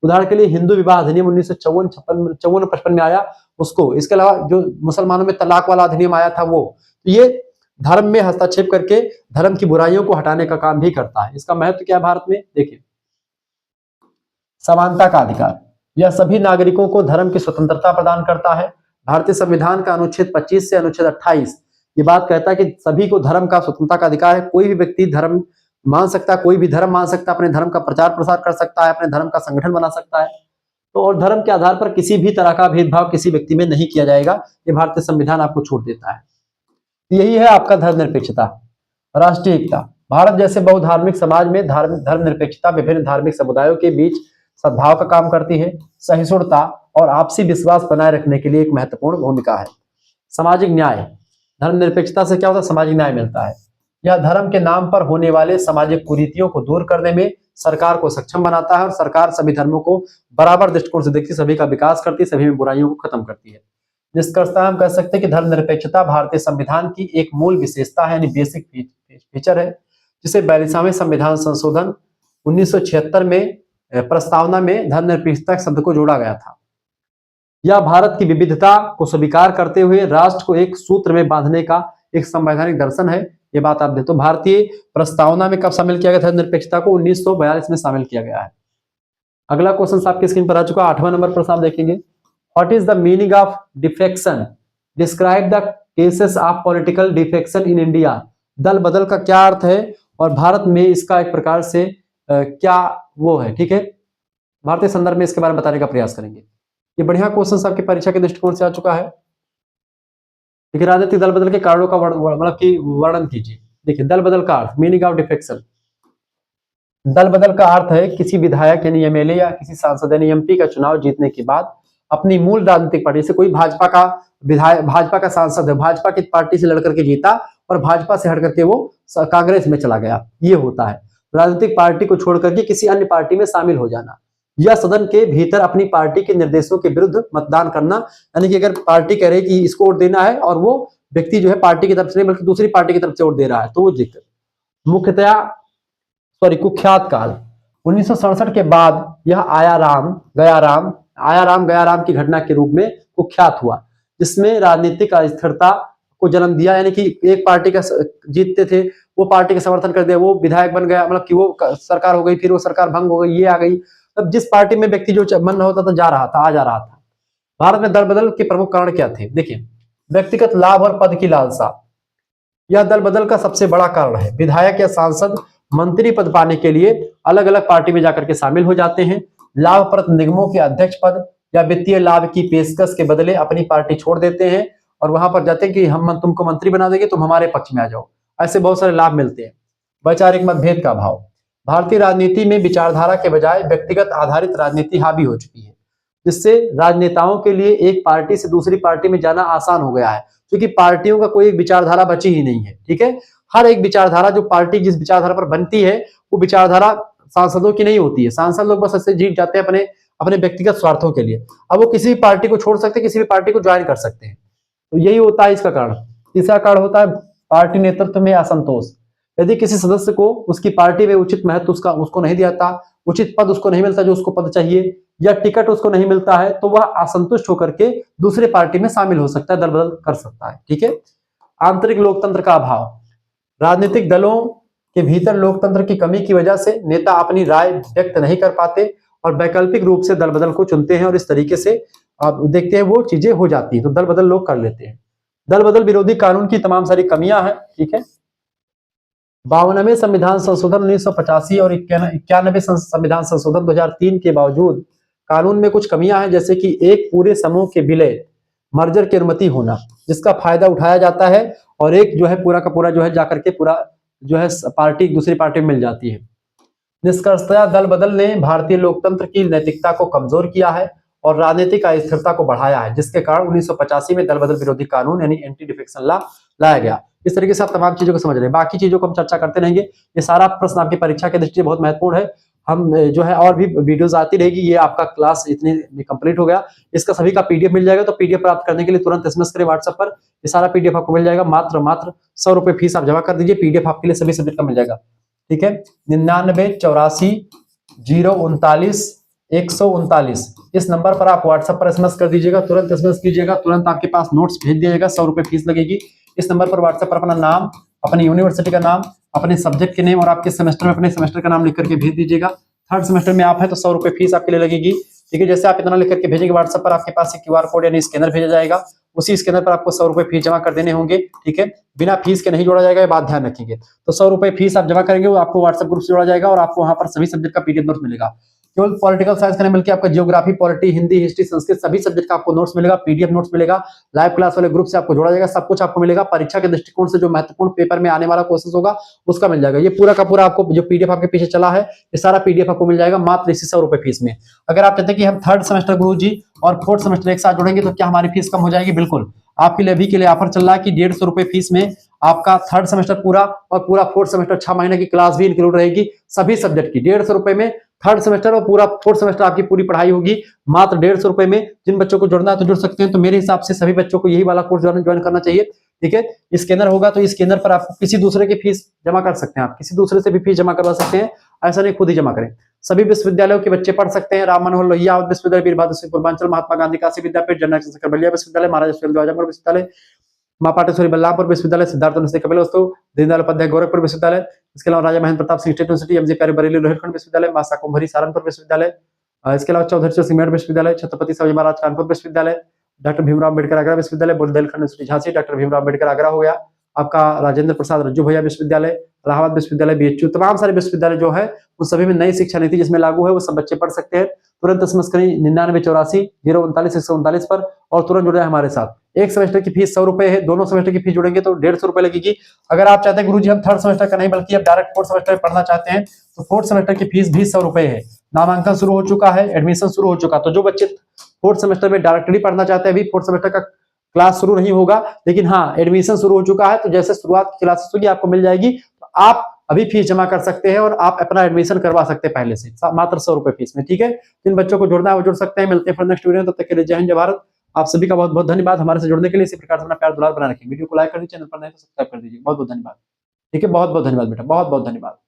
उदाहरण के लिए हिंदू विवाह अधिनियम 1954-55 में आया उसको, इसके अलावा जो मुसलमानों में तलाक वाला अधिनियम आया था वो, ये धर्म में हस्तक्षेप करके धर्म की बुराइयों को हटाने का काम भी करता है। इसका महत्व क्या है भारत में, देखिए, समानता का अधिकार, यह सभी नागरिकों को धर्म की स्वतंत्रता प्रदान करता है। भारतीय संविधान का अनुच्छेद 25 से अनुच्छेद 28 ये बात कहता है कि सभी को धर्म का स्वतंत्रता का अधिकार है। कोई भी व्यक्ति धर्म मान सकता है, कोई भी धर्म मान सकता है, अपने धर्म का प्रचार प्रसार कर सकता है, अपने धर्म का संगठन बना सकता है। तो और धर्म के आधार पर किसी भी तरह का भेदभाव किसी व्यक्ति में नहीं किया जाएगा, ये भारतीय संविधान आपको छूट देता है। यही है आपका धर्मनिरपेक्षता। राष्ट्रीय एकता, भारत जैसे बहुधार्मिक समाज में धर्मनिरपेक्षता विभिन्न धार्मिक समुदायों के बीच सद्भाव का काम करती है, सहिष्णुता और आपसी विश्वास बनाए रखने के लिए एक महत्वपूर्ण भूमिका है। सामाजिक न्याय, धर्मनिरपेक्षता से क्या होता है, सामाजिक न्याय मिलता है। यह धर्म के नाम पर होने वाले सामाजिक कुरीतियों को दूर करने में सरकार को सक्षम बनाता है और सरकार सभी धर्मों को बराबर दृष्टिकोण से देखती, सभी का विकास करती, सभी में बुराइयों को खत्म करती है। निष्कर्षतः हम कह सकते हैं कि धर्मनिरपेक्षता भारतीय संविधान की एक मूल विशेषता है, यानी बेसिक फीचर है, जिसे 42वें संविधान संशोधन 1976 में प्रस्तावना में धर्मनिरपेक्षता शब्द को जोड़ा गया था। यह भारत की विविधता को स्वीकार करते हुए राष्ट्र को एक सूत्र में बांधने का एक संवैधानिक दर्शन है। ये बात आप देखो, भारतीय प्रस्तावना में कब शामिल किया गया था धर्मनिरपेक्षता को? 1942 में शामिल किया गया है। अगला क्वेश्चन आपकी स्क्रीन पर आ चुका है, 8वां नंबर प्रश्न आप देखेंगे। What is the meaning of defection? Describe the cases of political defection in India. दल बदल का क्या अर्थ है और भारत में इसका एक प्रकार से क्या वो है, ठीक है, भारतीय संदर्भ में इसके बारे में बताने का प्रयास करेंगे। ये बढ़िया क्वेश्चन आपकी परीक्षा के दृष्टिकोण से आ चुका है। देखिए, राजनीतिक दल बदल के कारणों का मतलब कि वर्णन कीजिए। देखिए, दल बदल का अर्थ, मीनिंग ऑफ डिफेक्शन। दल बदल का अर्थ है किसी विधायक यानी एमएलए या किसी सांसद यानी एमपी का चुनाव जीतने के बाद अपनी मूल राजनीतिक पार्टी से, कोई भाजपा का विधायक, भाजपा का सांसद है, भाजपा की पार्टी से लड़कर के जीता और भाजपा से हट करके वो कांग्रेस में चला गया, ये होता है राजनीतिक पार्टी को छोड़ करके किसी अन्य पार्टी में शामिल हो जाना, या सदन के भीतर अपनी पार्टी के निर्देशों के विरुद्ध मतदान करना। यानी कि अगर पार्टी कह रही कि इसको वोट देना है और वो व्यक्ति जो है पार्टी की तरफ से नहीं बल्कि दूसरी पार्टी की तरफ से वोट दे रहा है, तो वो जिक्र। मुख्यतया कुख्यात काल 1967 के बाद यह आया राम की घटना के रूप में कुख्यात हुआ, जिसमें राजनीतिक अस्थिरता को जन्म दिया। यानी कि एक पार्टी का जीतते थे, वो पार्टी का समर्थन कर दिया, वो विधायक बन गया, मतलब कि वो सरकार हो गई, फिर वो सरकार भंग हो गई, ये आ गई। तब जिस पार्टी में व्यक्ति जो मन रहा होता था जा रहा था। भारत में दल बदल के प्रमुख कारण क्या थे? देखिए, व्यक्तिगत लाभ और पद की लालसा, यह दल बदल का सबसे बड़ा कारण है। विधायक या सांसद मंत्री पद पाने के लिए अलग अलग पार्टी में जाकर के शामिल हो जाते हैं। लाभप्रद निगमों के अध्यक्ष पद या वित्तीय लाभ की पेशकश के बदले अपनी पार्टी छोड़ देते हैं और वहां पर जाते हैं कि हम तुमको मंत्री बना देंगे, तुम हमारे पक्ष में आ जाओ। ऐसे बहुत सारे लाभ मिलते हैं। वैचारिक मतभेद का अभाव, भारतीय राजनीति में विचारधारा के बजाय व्यक्तिगत आधारित राजनीति हावी हो चुकी है, जिससे राजनेताओं के लिए एक पार्टी से दूसरी पार्टी में जाना आसान हो गया है, क्योंकि पार्टियों का कोई एक विचारधारा बची ही नहीं है। ठीक है, हर एक विचारधारा, जो पार्टी जिस विचारधारा पर बनती है वो विचारधारा सांसदों की नहीं होती है। सांसद लोग बस ऐसे जीत जाते हैं अपने अपने व्यक्तिगत स्वार्थों के लिए। अब वो किसी भी पार्टी को छोड़ सकते हैं, किसी भी पार्टी को ज्वाइन कर सकते हैं। तो यही होता है इसका कारण। तीसरा कारण होता है पार्टी नेतृत्व में असंतोष। यदि किसी सदस्य को उसकी पार्टी में उचित महत्व उसको नहीं दिया, उचित पद उसको नहीं मिलता जो उसको पद चाहिए, या टिकट उसको नहीं मिलता है, तो वह असंतुष्ट होकर के दूसरे पार्टी में शामिल हो सकता है, दल बदल कर सकता है। ठीक है, आंतरिक लोकतंत्र का अभाव, राजनीतिक दलों के भीतर लोकतंत्र की कमी की वजह से नेता अपनी राय व्यक्त नहीं कर पाते और वैकल्पिक रूप से दल बदल को चुनते हैं और इस तरीके से आप देखते हैं वो चीजें हो जाती हैं, तो दल बदल लोग कर लेते हैं। दल बदल विरोधी कानून की तमाम सारी कमियां हैं। ठीक है, 52वें संविधान संशोधन 1985 और 91वें संविधान संशोधन 2003 के बावजूद कानून में कुछ कमियां हैं, जैसे कि एक पूरे समूह के विलय, मर्जर की अनुमति होना, जिसका फायदा उठाया जाता है और एक जो है पूरा का पूरा जो है जाकर के पूरा जो है पार्टी दूसरी पार्टी में मिल जाती है। निष्कर्षतः दल बदल ने भारतीय लोकतंत्र की नैतिकता को कमजोर किया है और राजनीतिक अस्थिरता को बढ़ाया है, जिसके कारण 1985 में दल बदल विरोधी कानून यानी एंटी डिफेक्शन लॉ लाया गया। इस तरीके से आप तमाम चीजों को समझ रहे हैं, बाकी चीजों को हम चर्चा करते रहेंगे। ये सारा प्रश्न आपकी परीक्षा की दृष्टि से बहुत महत्वपूर्ण है। हम जो है और भी वीडियोस आती रहेगी। ये आपका क्लास इतने में कंप्लीट हो गया, इसका सभी का पीडीएफ मिल जाएगा। तो पीडीएफ प्राप्त करने के लिए तुरंत एसएमएस करें व्हाट्सएप पर, ये सारा पीडीएफ आपको मिल जाएगा। मात्र 100 रुपए फीस आप जमा कर दीजिए, पीडीएफ आपके लिए सभी सब्जेक्ट का मिल जाएगा। ठीक है, 9984099139 इस नंबर पर आप व्हाट्सएप पर एसएमएस कर दीजिएगा, तुरंत एसएमएस कीजिएगा, तुरंत आपके पास नोट्स भेज दिया जाएगा। 100 रुपए फीस लगेगी। इस नंबर पर व्हाट्सएप पर अपना नाम, अपनी यूनिवर्सिटी का नाम, अपने सब्जेक्ट के नेम और आपके सेमेस्टर में अपने सेमेस्टर का नाम लिख करके भेज दीजिएगा। थर्ड सेमेस्टर में आप है तो 100 रुपए फीस आपके लिए लगेगी। ठीक है, जैसे आप इतना लिख करके भेजेंगे व्हाट्सएप पर आपके पास एक क्यूआर कोड यानी स्कैनर भेजा जाएगा, उसी स्कैनर पर आपको 100 रुपए फीस जमा कर देने होंगे। ठीक है, बिना फीस के नहीं जोड़ा जाएगा, ये बात ध्यान रखेंगे। तो 100 रुपए फीस आप जमा करेंगे, वो आपको व्हाट्सएप ग्रुप से जोड़ा जाएगा और आपको वहां पर सभी सब्जेक्ट का पीडीएफ नोट्स मिलेगा। केवल पॉलिटिकल साइंस का नहीं बल्कि आपका geography, polity, Hindi, history, Sanskrit सभी सब्जेक्ट का आपको नोट्स मिलेगा, पीडीएफ नोट्स मिलेगा। लाइव क्लास वाले ग्रुप से आपको जोड़ा जाएगा, सब कुछ आपको मिलेगा। परीक्षा के दृष्टिकोण से जो महत्वपूर्ण पेपर में आने वाला क्वेश्चन होगा उसका मिल जाएगा। ये पूरा का पूरा आपको जो पीडीएफ आपके पीछे चला है, ये सारा पीडीएफ आपको मिल जाएगा मात्र इसी 100 रुपए फीस में। अगर आप चाहते हैं कि हम थर्ड सेमेस्टर गुरुजी और फोर्थ सेमेस्टर एक साथ जोड़ेंगे तो क्या हमारी फीस कम हो जाएगी? बिल्कुल, आपके लिए अभी के लिए ऑफर चल रहा है कि 150 रुपए फीस में आपका थर्ड सेमेस्टर पूरा और पूरा फोर्थ सेमेस्टर 6 महीने की क्लास भी इंक्लूड रहेगी सभी सब्जेक्ट की। 150 रुपए में थर्ड सेमेस्टर और पूरा फोर्थ सेमेस्टर आपकी पूरी पढ़ाई होगी मात्र 150 रुपए में। जिन बच्चों को जुड़ना है तो जुड़ सकते हैं। तो मेरे हिसाब से सभी बच्चों को यही वाला कोर्स ज्वाइन करना चाहिए। ठीक है, स्कैनर होगा तो स्कैनर पर आप किसी दूसरे की फीस जमा कर सकते हैं, आप किसी दूसरे से भी फीस जमा करवा सकते हैं। ऐसा नहीं, खुद ही जमा करें। सभी विश्वविद्यालयों के बच्चे पढ़ सकते हैं। राम मनोहर लोहिया विश्वविद्यालय, वीरभद्र सिंह पूर्वांचल, महात्मा गांधी काशी विद्यापीठ, जनरल चंद्रशेखर बलिया विश्वविद्यालय, महाराजा सुहेलदेव आजमगढ़ विश्वविद्यालय, मां पाटेश्वरी बल्लामपुर विश्वविद्यालय, सिद्धार्थ यूनिवर्सिटी कपिलवस्तु, दीनदयाल उपाध्याय गोरखपुर विश्वविद्यालय, इसके अलावा Raja Mahendra Pratap Singh state university, MG प्यारे बरेली लोहियाखंड विश्वविद्यालय, मासा कुंभरी सहारनपुर विश्वविद्यालय, इसके अलावा चौधरी चरण सिंह मेरठ विश्वविद्यालय, छत्रपति शिवाजी महाराज कानपुर विश्वविद्यालय, डॉक्टर भीमराव अम्बेडकर आगरा विश्वविद्यालय, बुंदेलखंड यूनिवर्सिटी झांसी, डॉक्टर भीमराव अम्बेडकर आगरा हो गया आपका, राजेंद्र प्रसाद रज्जू भैया विश्वविद्यालय, इलाहाबाद विश्वविद्यालय, बीएचयू, तमाम सारे विश्वविद्यालय जो है उन सभी में नई शिक्षा नीति जिसमें लागू है वो सब बच्चे पढ़ सकते हैं। तुरंत एसएमएस करें 9984 039 139 पर और तुरंत जुड़ जाए हमारे साथ। एक सेमेस्टर की फीस 100 रुपए है, दोनों सेमेस्टर की फीस जुड़ेंगे तो 150 रुपए लगेगी। अगर आप चाहते हैं गुरुजी हम थर्ड सेमेस्टर का नहीं बल्कि अब डायरेक्ट फोर्थ सेमेस्टर में पढ़ना चाहते हैं तो फोर्थ सेमेस्टर की फीस भी 100 रुपए है। नामांकन शुरू हो चुका है, एडमिशन शुरू हो चुका, तो जो बच्चे फोर्थ सेमेस्टर में डायरेक्टली पढ़ना चाहते हैं, अभी फोर्थ सेमेस्टर का क्लास शुरू नहीं होगा, लेकिन हाँ एडमिशन शुरू हो चुका है, तो जैसे शुरुआत की क्लासेस होगी आपको मिल जाएगी, तो आप अभी फीस जमा कर सकते हैं और आप अपना एडमिशन करवा सकते हैं पहले से मात्र 100 रुपए फीस में। ठीक है, जिन बच्चों को जुड़ना है वो जुड़ सकते हैं। मिलते हैं फिर नेक्स्ट वीडियो में, तब तक के लिए जय हिंद जय भारत। आप सभी का बहुत बहुत धन्यवाद हमारे से जुड़ने के लिए। इसी प्रकार से अपना प्यार दुलार बना रखें। वीडियो को लाइक कर दीजिए, चैनल पर नहीं तो सब्सक्राइब कर दीजिए। बहुत बहुत धन्यवाद। ठीक है, बहुत बहुत धन्यवाद बेटा, बहुत बहुत धन्यवाद।